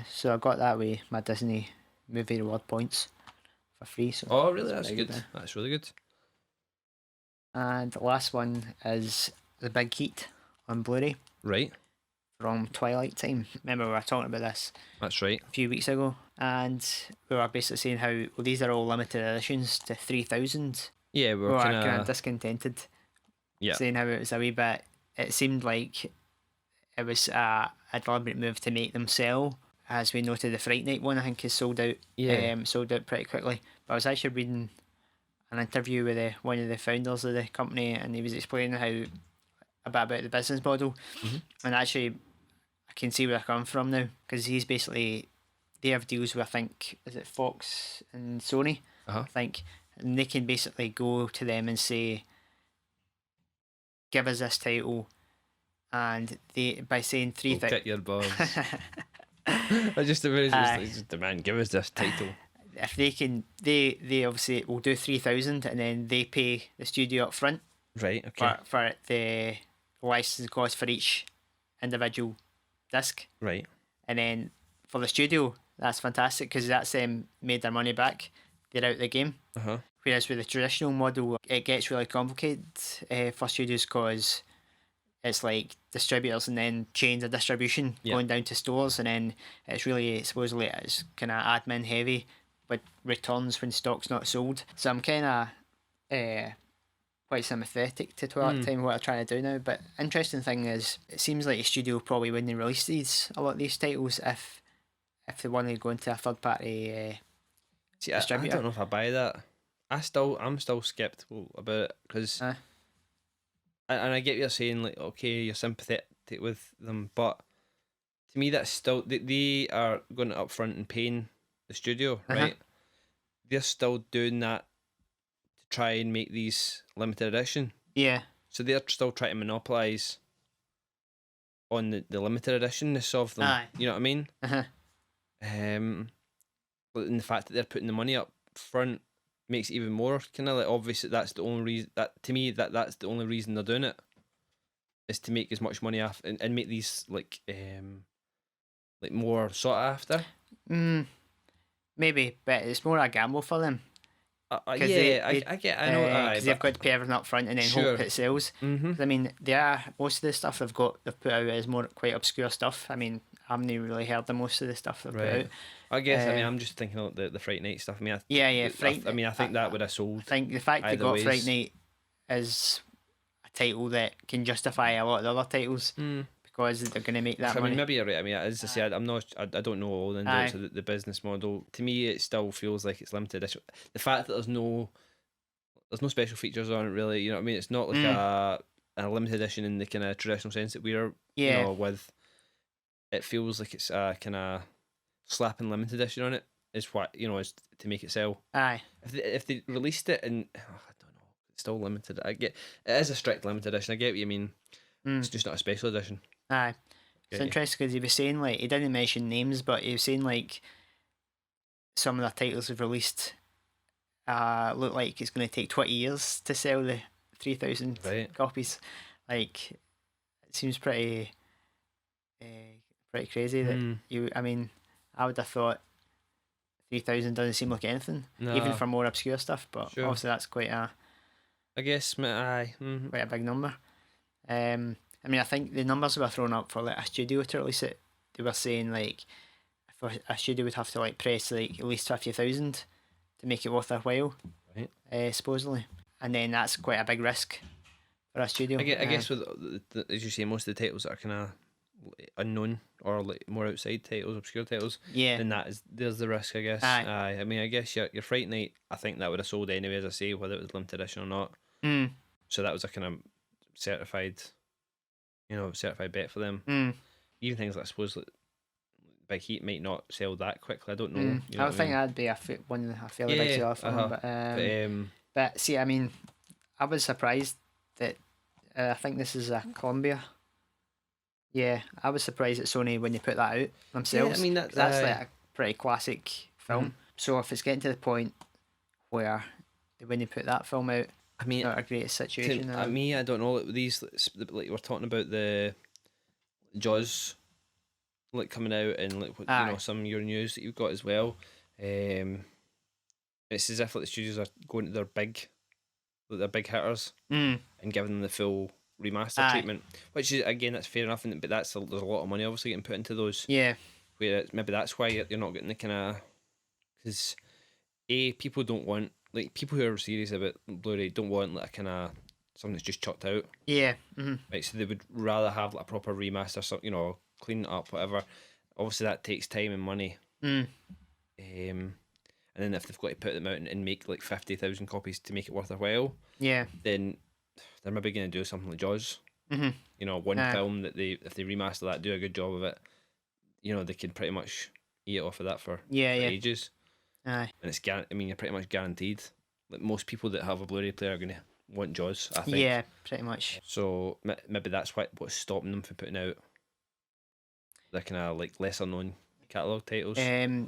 So I got that with my Disney movie reward points for free. So Oh, really? That's good. That's really good. And the last one is The Big Heat on Blu-ray. Right. From Twilight Time. Remember we were talking about this. That's right. A few weeks ago, and we were basically saying how these are all limited editions to 3,000. Yeah, we were kind of discontented. Yeah. Saying how it was a wee bit. It seemed like it was a deliberate move to make them sell. As we noted, the Fright Night one I think is sold out. Yeah. Sold out pretty quickly. But I was actually reading an interview with one of the founders of the company, and he was explaining how a bit about the business model, and actually I can see where they're coming from now, because he's basically, they have deals with, I think, is it Fox and Sony, I think, and they can basically go to them and say, give us this title, and they, by saying 3,000, kick your balls. I just demand, give us this title. If they can, they obviously will do 3,000, and then they pay the studio up front, right? Okay. For the license cost for each individual disc, right? And then for the studio, that's fantastic because that's made their money back. They're out of the game. Whereas with the traditional model, it gets really complicated for studios because it's like distributors and then chains of distribution going down to stores, and then it's really, supposedly it's kind of admin heavy with returns when stock's not sold. So I'm kind of quite sympathetic to Twilight Time, what they're trying to do now. But interesting thing is, it seems like a studio probably wouldn't release a lot of these titles if they want to go into a third party distributor. I don't know if I buy that. I'm still skeptical about it because, and I get what you're saying. Like, okay, you're sympathetic with them, but to me, that's still they are going up front and paying the studio, right? They're still doing that to try and make these limited edition. Yeah. So they're still trying to monopolise on the limited editionness of them. You know what I mean? And the fact that they're putting the money up front makes it even more kind of like obvious that that's the only reason, that to me that's the only reason they're doing it, is to make as much money off and make these like more sought after. Maybe, but it's more a gamble for them. I know. Because they've got to pay everything up front and then hope it sells. I mean, most of the stuff they've put out is quite obscure stuff. I mean, I haven't really heard of most of the stuff they've put out. I guess. I mean, I'm just thinking of the Fright Night stuff. I mean, I think that would have sold. I think the fact they got Fright Night is a title that can justify a lot of the other titles. Because they're going to make that money. I mean, maybe you're right. I mean, as I said, I don't know all the ins and outs of the business model. To me, it still feels like it's limited edition. The fact that there's no special features on it, really. You know what I mean? It's not like a limited edition in the kind of traditional sense that we're with. It feels like it's a kind of slapping limited edition on it. Is what is to make it sell. If they released it and I don't know, it's still limited. I get it is a strict limited edition. I get what you mean. It's just not a special edition. It's interesting because he was saying, like, he didn't mention names, but he was saying like some of the titles have released look like it's going to take 20 years to sell the 3,000 copies. Like, it seems pretty crazy that I mean, I would have thought 3,000 doesn't seem like anything, even for more obscure stuff. But obviously that's quite a, I guess, quite a big number. I mean, I think the numbers were thrown up for like a studio to release it. They were saying like if a studio would have to like press like at least 50,000 to make it worth their while, supposedly, and then that's quite a big risk for a studio. I guess with as you say, most of the titles that are kind of unknown or like more outside titles, obscure titles, then there's the risk, I guess. I mean, I guess your Fright Night, I think that would have sold anyway, as I say, whether it was limited edition or not. So that was a kind of certified, certified bet for them. Even things like, I suppose, like Big Heat might not sell that quickly. I don't know. You know I what think mean? that'd be a fairly big seller for them. But see, I mean, I was surprised that I think this is a Columbia. Yeah, I was surprised at Sony when they put that out themselves. Yeah, I mean, 'cause that's like a pretty classic film. So if it's getting to the point where when they put that film out, I mean, not a greatest situation. I don't know. Like, these, like we're talking about the Jaws, like coming out, and like some of your news that you've got as well. It's as if like the studios are going to their big hitters and giving them the full remaster treatment, which is, again, that's fair enough, but there's a lot of money obviously getting put into those. Yeah. Where maybe that's why you're not getting the kind of, because people don't want, like, people who are serious about Blu-ray don't want like a kind of something that's just chucked out. Yeah. Right, so they would rather have like a proper remaster, so clean it up, whatever. Obviously that takes time and money. And then if they've got to put them out and make like 50,000 copies to make it worth their while, then they're maybe going to do something like Jaws. One film that if they remaster that, do a good job of it, they can pretty much eat off of that for ages. And it's you're pretty much guaranteed. Like, most people that have a Blu-ray player are going to want Jaws, I think. Yeah, pretty much. So maybe that's what's stopping them from putting out the kind of like lesser known catalogue titles. I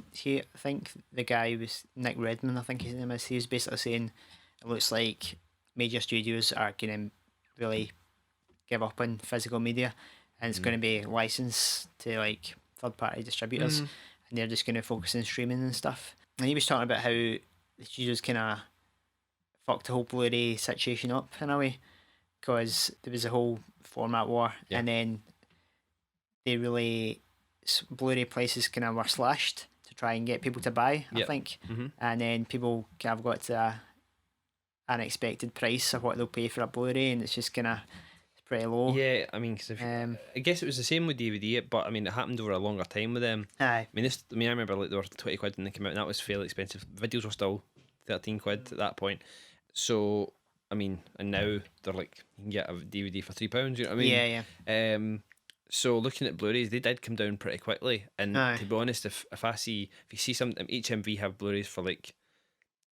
think the guy was Nick Redman, I think his name is. He was basically saying it looks like major studios are going to really give up on physical media, and it's going to be licensed to like third party distributors, and they're just going to focus on streaming and stuff. And he was talking about how the studios kind of fucked the whole Blu-ray situation up in a way, because there was a whole format war, and then they really Blu-ray prices kind of were slashed to try and get people to buy, I think, and then people kind of got to an expected price of what they'll pay for a Blu-ray, and it's just kind of pretty low. Yeah, I mean, cause I guess it was the same with DVD, but I mean, it happened over a longer time with them. Aye. I remember like they were 20 quid when they came out, and that was fairly expensive. Videos were still 13 quid at that point. So, I mean, and now they're like, you can get a DVD for £3, you know what I mean? Yeah. So looking at Blu-rays, they did come down pretty quickly. And to be honest, if you see something, HMV have Blu-rays for like,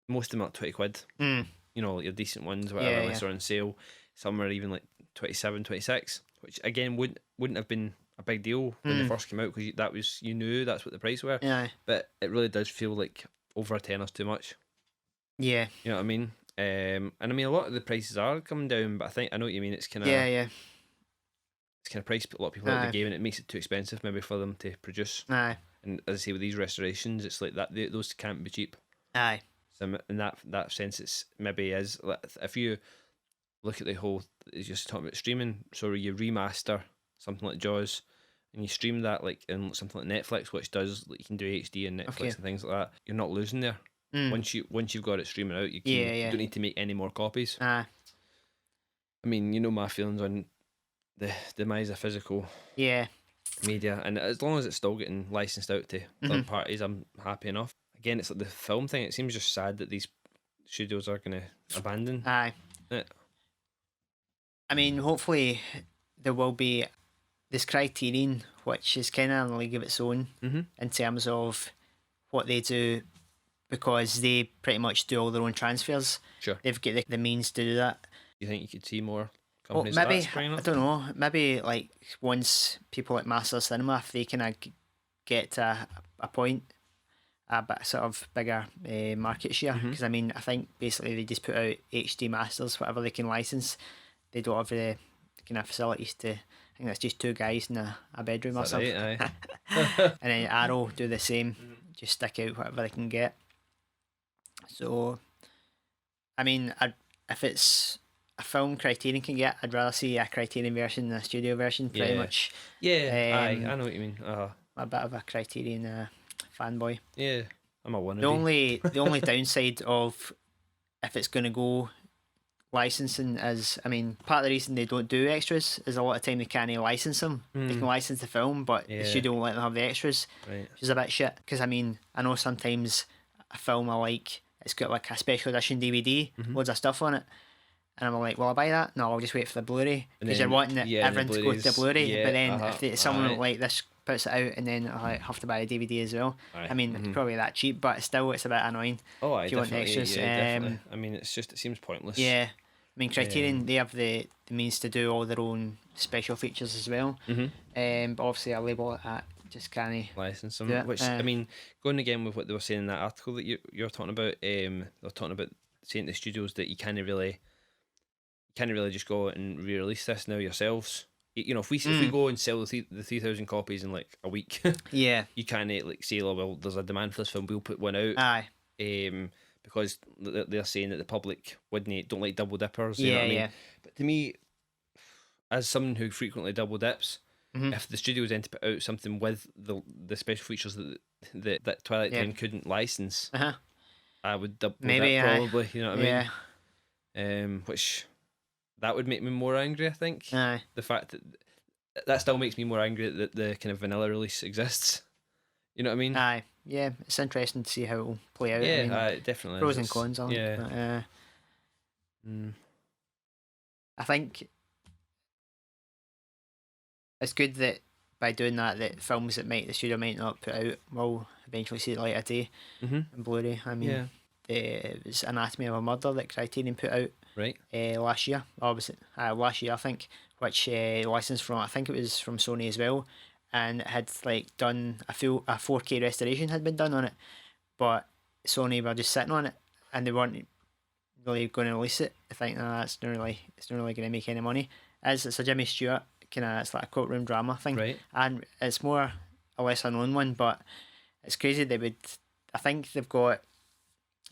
most of them are like 20 quid. Like your decent ones, whatever, unless they're on sale. Some are even like 27, 26, which again wouldn't have been a big deal when they first came out, because you knew that's what the price were. Yeah. But it really does feel like over a tenner's too much. Yeah. You know what I mean? And I mean, a lot of the prices are coming down, but I know what you mean. It's kind of it's kind of priced a lot of people out of the game, and it makes it too expensive maybe for them to produce. And as I say, with these restorations, it's like that those can't be cheap. So in that sense, it's maybe is like, if you look at the whole, it's just talking about streaming. So you remaster something like Jaws, and you stream that like in something like Netflix, which does, like, you can do HD and Netflix and things like that. You're not losing there. Once you've got it streaming out, you don't need to make any more copies. I mean, my feelings on the demise of physical media, and as long as it's still getting licensed out to third parties, I'm happy enough. Again, it's like the film thing. It seems just sad that these studios are going to abandon it. I mean, hopefully there will be this Criterion, which is kind of in a league of its own in terms of what they do, because they pretty much do all their own transfers. Sure. They've got the means to do that. You think you could see more companies maybe, like that springing up? I don't know, maybe like once people like Master Cinema, if they kind of get to a point, a bit sort of bigger market share, because I mean, I think basically they just put out HD masters, whatever they can license. They don't have the kind of facilities to. I think that's just two guys in a bedroom or something. Right, aye. And then Arrow do the same, just stick out whatever they can get. So, I mean, if it's a film Criterion can get, I'd rather see a Criterion version than a studio version, pretty much. Yeah, aye, I know what you mean. I'm a bit of a Criterion fanboy. Yeah, I'm a wannabe. The only downside of if it's going to go licensing is, I mean, part of the reason they don't do extras is a lot of time they can't license them. They can license the film, but the studio won't let them have the extras, which is a bit shit. Because I mean, I know sometimes a film I like, it's got like a special edition DVD, loads of stuff on it, And I'm like, will I buy that? No, I'll just wait for the Blu-ray And because you're then, wanting yeah, and the everyone to go to the Blu-rays, Blu-ray. yeah, But then if someone aye, like this puts it out and then I have to buy a DVD as well. aye. I mean, it's probably that cheap, but still, it's a bit annoying Oh, aye, if you want the definitely, extras. yeah, definitely. I mean, it seems pointless. Yeah, I mean, Criterion, Um, they have the means to do all their own special features as well. But obviously, a label like that just can't license do them. it. Which, I mean, going again with what they were saying in that article that you're talking about, they're talking about saying to studios that you can't really just go out and re-release this now yourselves. You know, if we go and sell the 3,000 copies in like a week, Yeah, you can't like say, oh well, there's a demand for this film, we'll put one out. aye, Because they're saying that the public don't like double dippers. You know yeah, what I mean? yeah. But to me, as someone who frequently double dips, Mhm. if the studio was then to put out something with the special features that Twilight Yeah. Town couldn't license, Uh huh. I would double Maybe, dip aye. probably. You know what Yeah, I mean? Which that would make me more angry. I think aye. the fact that still makes me more angry that the kind of vanilla release exists. You know what I mean? Aye, yeah, it's interesting to see how it'll play out. I mean, Yeah, it definitely pros is. and cons, I think. Yeah. But, Mm. I think it's good that by doing that, that films that the studio might not put out will eventually see the light of day Mhm. on Blu-ray. I mean, Yeah. it was Anatomy of a Murder that Criterion put out Right. last year. Or was it last year? I think, which licensed from I think it was from Sony as well, and it had like done a 4K restoration had been done on it, but Sony were just sitting on it and they weren't really going to release it. I think it's not really going to make any money. As it's a Jimmy Stewart it's like a courtroom drama thing, Right. and it's more a lesser known one, but it's crazy they would. I think they've got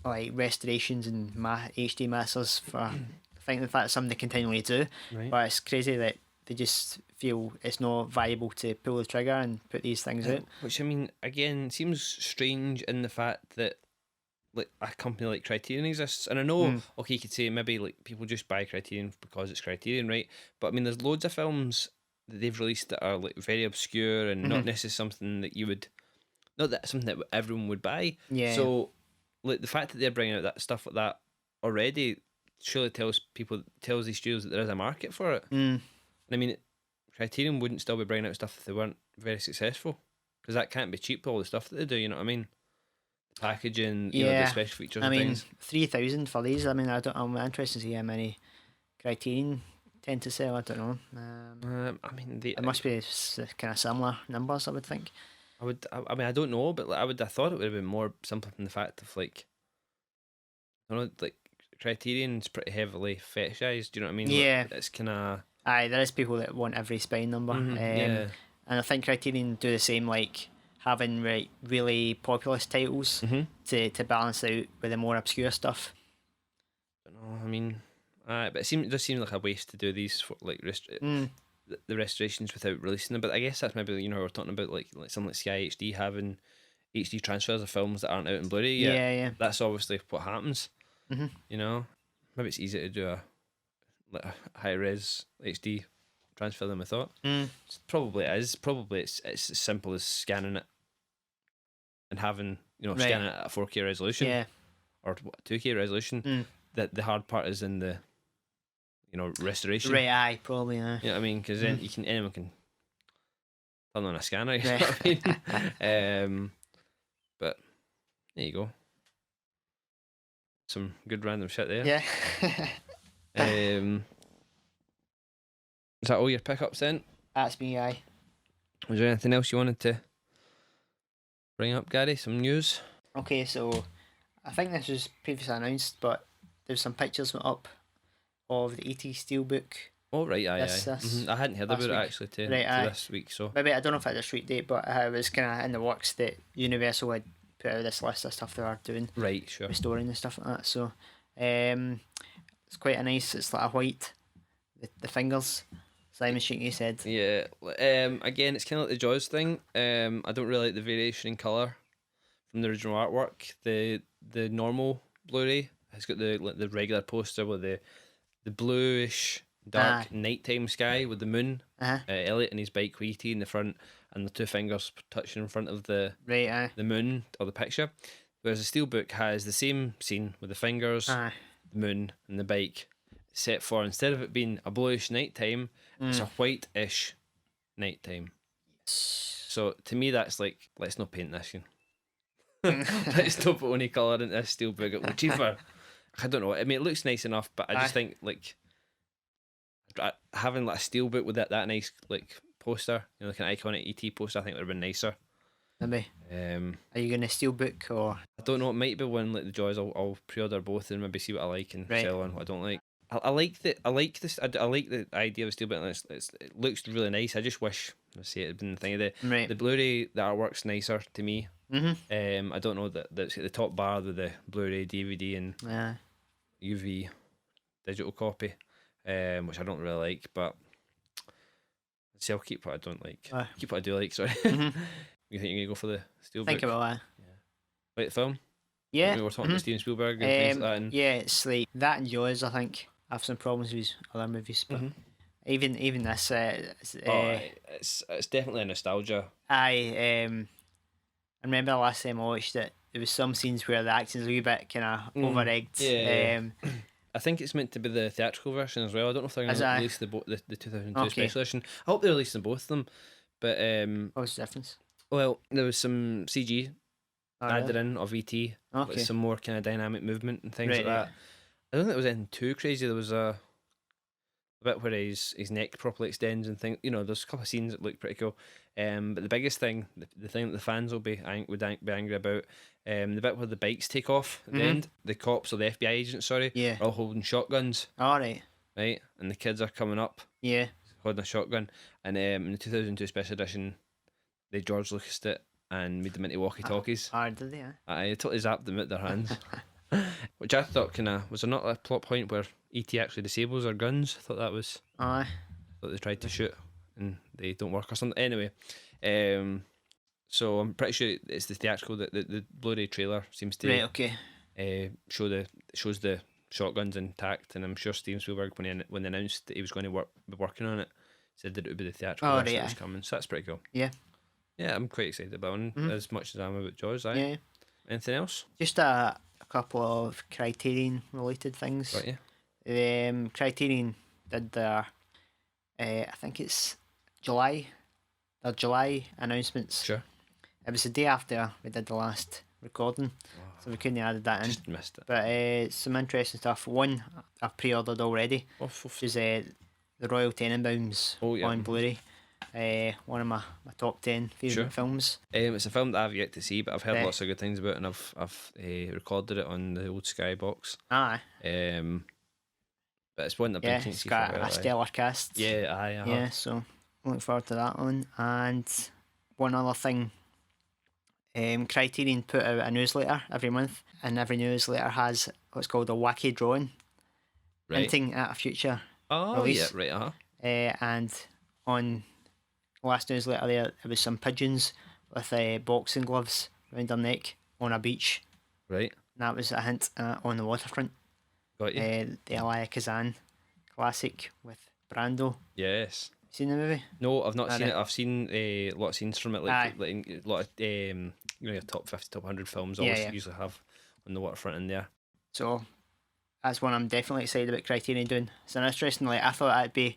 like restorations and HD masters for. I think that's something they continually do, Right. but it's crazy that they just feel it's not viable to pull the trigger and put these things out. Which, I mean, again, seems strange in the fact that like a company like Criterion exists, and I know, okay, you could say maybe like people just buy Criterion because it's Criterion, right? But I mean, there's loads of films that they've released that are like very obscure and not necessarily something that you would, not that something that everyone would buy. Yeah. So, like the fact that they're bringing out that stuff like that already surely tells these studios that there is a market for it. And I mean, Criterion wouldn't still be bringing out stuff if they weren't very successful, because that can't be cheap. All the stuff that they do, you know what I mean? Packaging, you know, the special features I and mean, things. 3,000 for these. I mean, I'm interested to see how many Criterion tend to sell. I don't know. I mean, It must be kind of similar numbers, I would think. I mean, I don't know, but like, I thought it would have been more simple than the fact of like, I don't know, like Criterion's pretty heavily fetishized. Do you know what I mean? Yeah. Like, it's kind of. Aye, there is people that want every spine number. Yeah. And I think Criterion do the same, like having really populous titles to balance out with the more obscure stuff. I don't know. I mean, but it does seem like a waste to do these for like the restorations without releasing them. But I guess that's maybe, you know, we're talking about like something like Sky HD having HD transfers of films that aren't out in Blu-ray yet. Yeah. That's obviously what happens. You know, maybe it's easier to do a high res HD transfer than we thought. Probably it is. Probably it's as simple as scanning it and having, you know, scanning it at a 4K resolution or 2K resolution. That the hard part is in the, you know, restoration. Right, aye, probably. Yeah, you know what I mean, because then anyone can turn on a scanner. You know what I mean? But there you go. Some good random shit there. Yeah. Is that all your pickups then? That's me, aye. Was there anything else you wanted to bring up, Gary? Some news? Okay, so I think this was previously announced, but there's some pictures went up of the 80 Steelbook. Oh, right, aye. I hadn't heard about it actually to this week, so. Maybe, I don't know if it's a street date, but it was kind of in the works that Universal had put out this list of stuff they are doing. Right, sure. Restoring and stuff like that, so it's quite a nice, it's like a white, the fingers. Simon shaking his head. Yeah, again, it's kind of like the Jaws thing. I don't really like the variation in colour from the original artwork. The normal Blu-ray has got the regular poster with the bluish dark nighttime sky with the moon, Elliot and his bike with E.T. in the front, and the two fingers touching in front of the moon or the picture. Whereas the Steelbook has the same scene with the fingers, the moon, and the bike. set for, instead of it being a bluish nighttime, it's a white-ish nighttime. So to me, that's like, let's not paint this. Let's not put any colour into this steelbook. It looks cheaper. I don't know. I mean, it looks nice enough, but I just think like having like a steelbook with that nice like poster, like an iconic ET poster, I think would have been nicer. Maybe. Are you gonna steelbook or? I don't know. It might be one like the Joys. I'll pre-order both and maybe see what I like and Right. sell on what I don't like. I like the idea of a steelbook. It looks really nice. I just wish, let's say, it had been the thing. The Blu-ray, the artwork's nicer to me. I don't know that the top bar with the Blu-ray, DVD, and UV digital copy, which I don't really like, but see, I'll keep what I don't like. Keep what I do like. Sorry. You think you're gonna go for the steelbook? Think about that. Yeah. Like the film? Yeah. We were talking about Steven Spielberg and things like that. And yeah, it's like that and Jaws. I think I have some problems with other movies, but even this, it's definitely a nostalgia. I remember the last time I watched it. There was some scenes where the acting's a wee bit kind of over-egged. Yeah. I think it's meant to be the theatrical version as well. I don't know if they're going to release the 2002 special edition. I hope they release them, both of them. But what's the difference? Well, there was some CG added in of ET, with some more kind of dynamic movement and things like that. I don't think it was anything too crazy. There was a bit where his neck properly extends and things. There's a couple of scenes that look pretty cool. But the biggest thing, the thing that the fans would be angry about, the bit where the bikes take off at the end, the cops or the FBI agents, are all holding shotguns. Right, and the kids are coming up, holding a shotgun. And in the 2002 special edition, they George Lucas'd it and made them into walkie-talkies. Did they? I totally zapped them out their hands. Which I thought was there not a plot point where E.T. actually disables their guns? I thought that was. I thought they tried to shoot and they don't work or something. Anyway, so I'm pretty sure it's the theatrical that the Blu-ray trailer seems to shows the shotguns intact, and I'm sure Steven Spielberg when they announced that he was going to be working on it, said that it would be the theatrical version that was coming. So that's pretty cool. Yeah, I'm quite excited about it, as much as I am about Jaws. Yeah. Anything else? Just a couple of Criterion related things. Right, yeah. Criterion did their, I think it's their July announcements. Sure. It was the day after we did the last recording, so we couldn't have added that in. Just missed it. But some interesting stuff. One I've pre-ordered already, which is the Royal Tenenbaums on Blu-ray. One of my top 10 favourite films. It's a film that I've yet to see, but I've heard lots of good things about it, and I've recorded it on the old Skybox. But it's one that I've been keen to see for a while. It's got a stellar cast. Yeah, so looking forward to that one. And one other thing, Criterion put out a newsletter every month, and every newsletter has what's called a wacky drawing, hinting at a future release. And on last newsletter there was some pigeons with boxing gloves around their neck on a beach. Right. And that was a hint on the waterfront. Got you. The Elia Kazan classic with Brando. Yes. Seen the movie? No, I've not seen it. I've seen a lot of scenes from it, like a lot of your top 50, top 100 films usually have on the waterfront in there. So that's one I'm definitely excited about Criterion doing. It's an interesting, I thought that'd be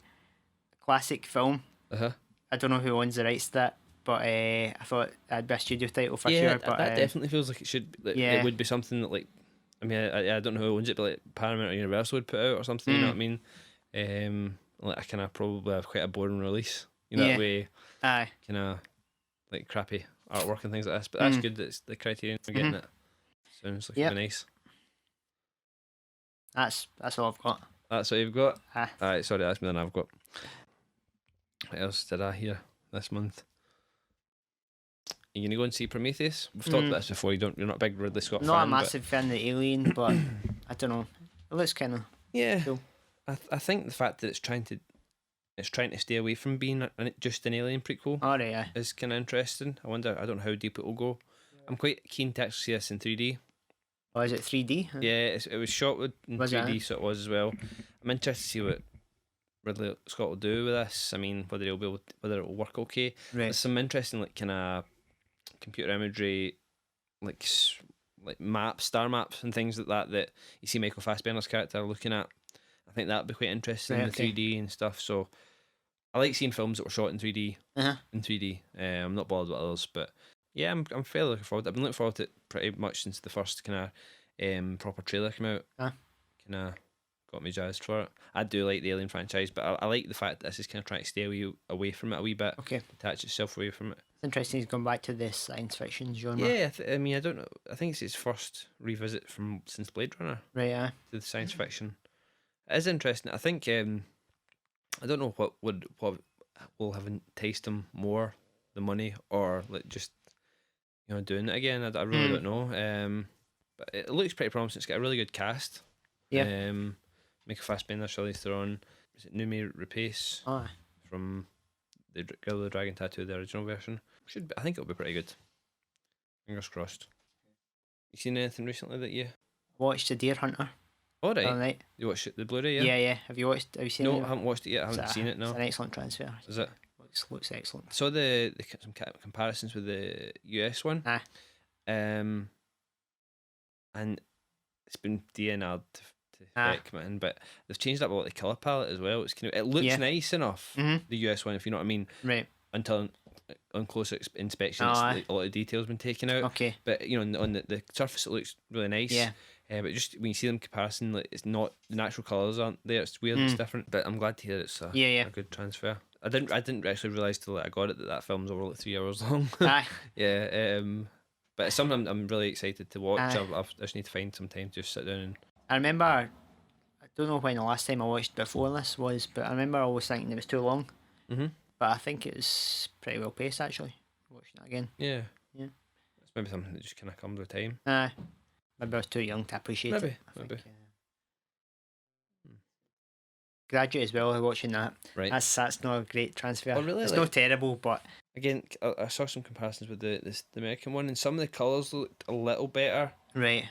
a classic film. I don't know who owns the rights to that, but I thought that'd be a studio title for sure. But that definitely feels like it should. It would be something that I don't know who owns it, but Paramount or Universal would put out or something. You know what I mean? I kind of probably have quite a boring release. That way. Kind of crappy artwork and things like this. But that's good that it's the Criterion for getting it. Sounds like it'd be nice. That's all I've got. That's what you've got? Alright, sorry, that's more than I've got. What else did I hear this month? Are you going to go and see Prometheus? We've talked about this before. You're not a big Ridley Scott fan. Not a massive fan of the Alien, but I don't know. It looks kind of cool. I think the fact that it's trying to stay away from being just an Alien prequel is kind of interesting. I don't know how deep it will go. I'm quite keen to actually see this in 3D. Oh, is it 3D? Yeah, it was shot in 3D, so it was as well. I'm interested to see what Ridley Scott will do with this. I mean, whether it will work okay. Right. There's some interesting kind of computer imagery, like maps, star maps, and things like that you see Michael Fassbender's character looking at. I think that'd be quite interesting in Right, the okay. 3D and stuff. So I like seeing films that were shot in 3D. Uh-huh. In 3D. I'm not bothered with others, but yeah, I'm fairly looking forward to it. I've been looking forward to it pretty much since the first kind of proper trailer came out. Kind of got me jazzed for it. I do like the Alien franchise, but I like the fact that this is kind of trying to stay away from it a wee bit. Okay. Detach itself away from it. It's interesting he's gone back to the science fiction genre. Yeah, I mean, I don't know. I think it's his first revisit from since Blade Runner Right, yeah. to the science fiction. It is interesting. I think I don't know what will have enticed him more, the money or like just doing it again. I really don't know. But it looks pretty promising. It's got a really good cast. Yeah. Michael Fassbender, Charlize Theron. Is it Noomi Rapace from the Girl with the Dragon Tattoo, the original version? I think it'll be pretty good. Fingers crossed. You seen anything recently that you Watched The Deer Hunter. all right? All right. You watched it, the Blu-ray? Yeah, yeah. Have you seen it? No, I haven't watched it yet. I haven't seen it. No, It's an excellent transfer. is it? Looks excellent. I saw some comparisons with the US one. And it's been DNR'd to heck, man. But they've changed up a lot of the colour palette as well. It's it looks nice enough. The US one, if you know what I mean. Right. Until on closer inspection, a lot of details been taken out. Okay. But on the surface, it looks really nice. Yeah. But just when you see them in comparison, like it's not the natural colours aren't there. It's weird. It's different. But I'm glad to hear it's a good transfer. I didn't actually realise till I got it that film's over like 3 hours long. Yeah. But it's something I'm really excited to watch. I just need to find some time to just sit down and. I remember, I don't know when the last time I watched before this was, but I remember always thinking it was too long. But I think it was pretty well paced actually. Watching that again. Yeah. Yeah. It's maybe something that just kind of comes with time. Maybe I was too young to appreciate it. Maybe. Graduate as well, watching that. Right. That's not a great transfer. Oh, really? It's not terrible, but again, I saw some comparisons with the American one, and some of the colours looked a little better. Right.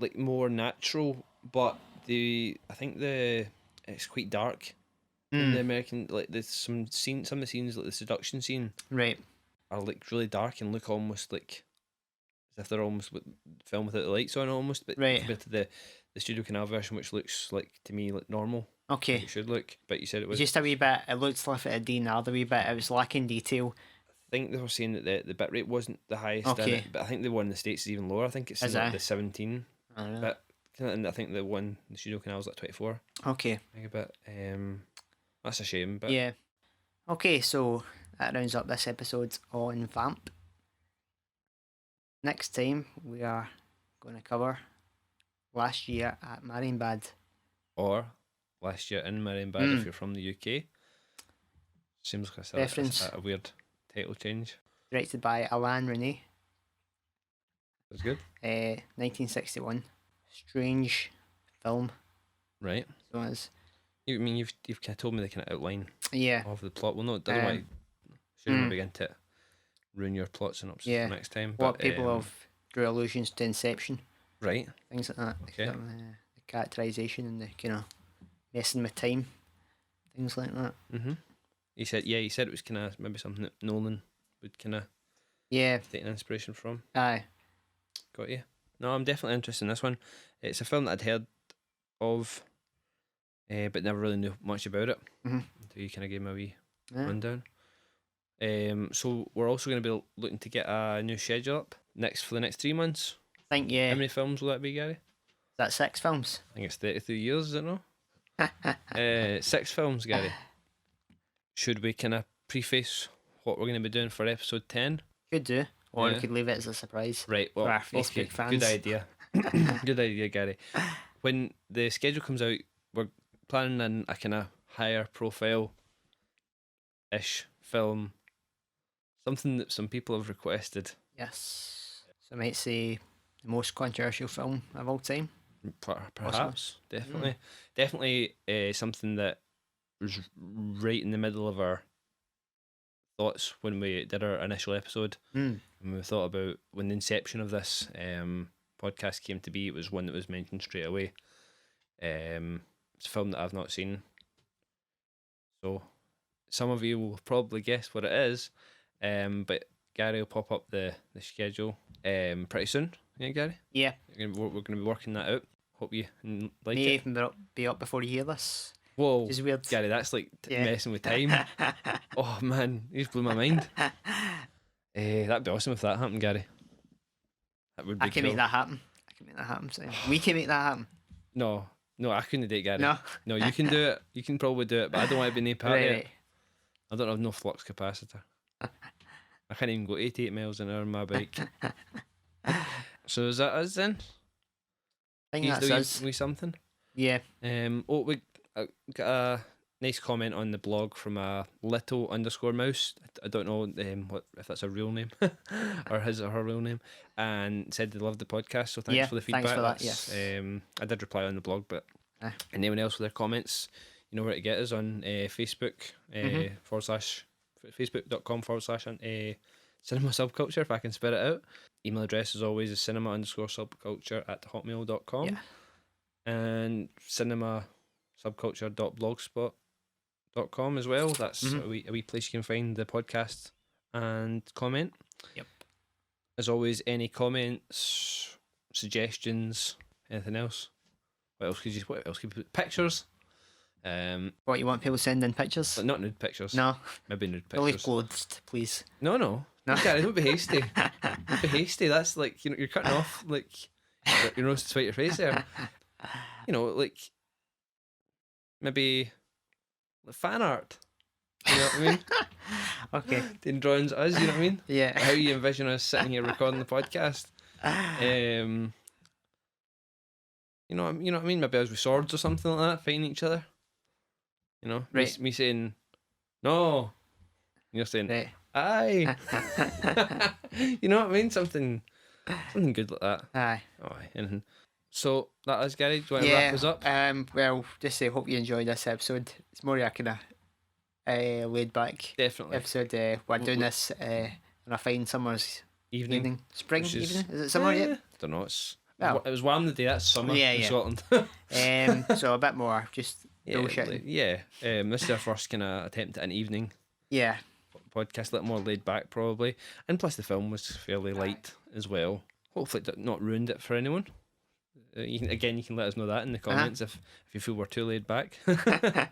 Like more natural, but I think it's quite dark in the American. Like there's some of the scenes, like the seduction scene, right, are like really dark and look almost like as if they're almost filmed without the lights on, almost. But compared to the Studio Canal version, which looks like to me like normal. Okay. Like it should look, but you said it was just a wee bit. It looked like it had DNR'd a wee bit. It was lacking detail. I think they were saying that the bit rate wasn't the highest in it, but I think the one in the States is even lower. I think it's like the 17. Really? But and I think the one in the Studio Canal is like 24. Okay. Megabit. That's a shame, but yeah. Okay, so that rounds up this episode on Vamp. Next time we are going to cover Last Year at Marienbad. Or Last Year in Marienbad if you're from the UK. Seems like a weird title change. Directed by Alain René. That's good. 1961. Strange film. Right. So it's, you've kind of told me the kind of outline of the plot. Well, no, it doesn't want to begin to ruin your plot synopsis for next time. But what people have drew allusions to Inception. Right. Things like that. Okay. The characterisation and the kind of messing with time. Things like that. He said it was kind of maybe something that Nolan would kind of take an inspiration from. Aye. Got you. No, I'm definitely interested in this one. It's a film that I'd heard of, but never really knew much about it until you kind of gave me a wee rundown. So we're also going to be looking to get a new schedule up for the next 3 months. I think, How many films will that be, Gary? Is that 6 films? I think it's 33 years, is it no? 6 films, Gary. Should we kind of preface what we're going to be doing for episode 10? Could do. Or we could leave it as a surprise. Right, well, for our Facebook fans. Good idea. Good idea, Gary. When the schedule comes out, we're planning in a kind of higher profile-ish film. Something that some people have requested. Yes. So I might say the most controversial film of all time. Perhaps. Definitely. Definitely something that was right in the middle of our thoughts when we did our initial episode. When we thought about when the inception of this podcast came to be, it was one that was mentioned straight away. It's a film that I've not seen, so some of you will probably guess what it is. But Gary will pop up the schedule pretty soon. Yeah, Gary. Yeah. We're going to be working that out. hope you like May it. even be up before you hear this. Whoa, Which is weird. Gary, that's like Yeah. messing with time. Oh man, you just blew my mind. That'd be awesome if that happened, Gary. That would be I can cool. make that happen. So we can make that happen. No, I couldn't do it, Gary. No. No, you can do it. You can probably do it, but I don't want to be near part of it. Right. I don't have no flux capacitor. I can't even go 88 miles an hour on my bike. So is that us then? I think that's us. We something. Yeah. We got a nice comment on the blog from a little_mouse. I don't know if that's a real name or his or her real name, and said they loved the podcast. So thanks for the feedback. Thanks for that. That's, Yes. I did reply on the blog, but anyone else with their comments, you know where to get us on Facebook /Facebook.com/cinema subculture, if I can spell it out. Email address as always is cinema_subculture@hotmail.com. Yeah. And cinemasubculture.blogspot.com as well. That's a wee place you can find the podcast and comment. Yep. As always, any comments, suggestions, anything else? What else could you put? Pictures. What you want people sending pictures? But not nude pictures. No. Maybe nude Only pictures. clothed, please. No. Gary, don't be hasty. Don't be hasty. That's like, you're cutting off like your nose to spite your face there. Like maybe fan art. You know what I mean? Okay. Doing drawings of us, you know what I mean? Yeah. How you envision us sitting here recording the podcast. You know what I mean? Maybe us with swords or something like that, fighting each other. You know? Right. Me saying, no. You're saying, Right. aye. You know what I mean? Something good like that. Aye. Oh, anything. So that is, Gary. Do you want to wrap us up? Well, just say hope you enjoyed this episode. It's more a kind of laid back Definitely. episode. We're doing this on a fine summer's Evening. Spring Which is- evening. Is it summer yet? Don't know. It Well. was warm the day. That's summer in Yeah. Scotland. So a bit more just bullshit. Yeah. This is our first kind of attempt at an evening Yeah. podcast, a little more laid back probably, and plus the film was fairly light as well. Hopefully it not ruined it for anyone. You can let us know that in the comments if you feel we're too laid back. I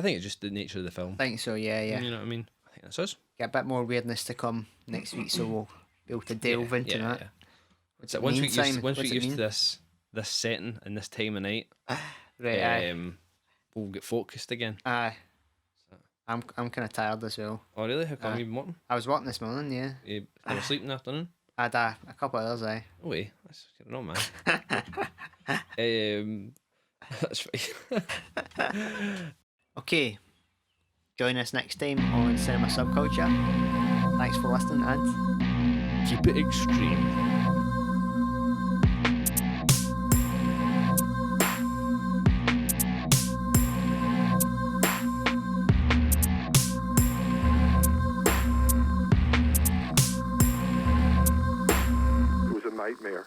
think it's just the nature of the film. I think so. Yeah. You know what I mean? I think that's us. Get a bit more weirdness to come next week, so we'll be able to delve into that. Yeah. What's So it once we mean, get Simon? used What's it to mean? this setting and this time of night, Right. we'll get focused again. Aye. I'm kind of tired as well. Oh really? How come you've been working? I was working this morning. Yeah. You fell asleep in the afternoon? I had a couple of others. Aye. Oh wait, that's getting on, man. That's right. Okay. Join us next time on Cinema Subculture. Thanks for listening and Keep it extreme. It was a nightmare.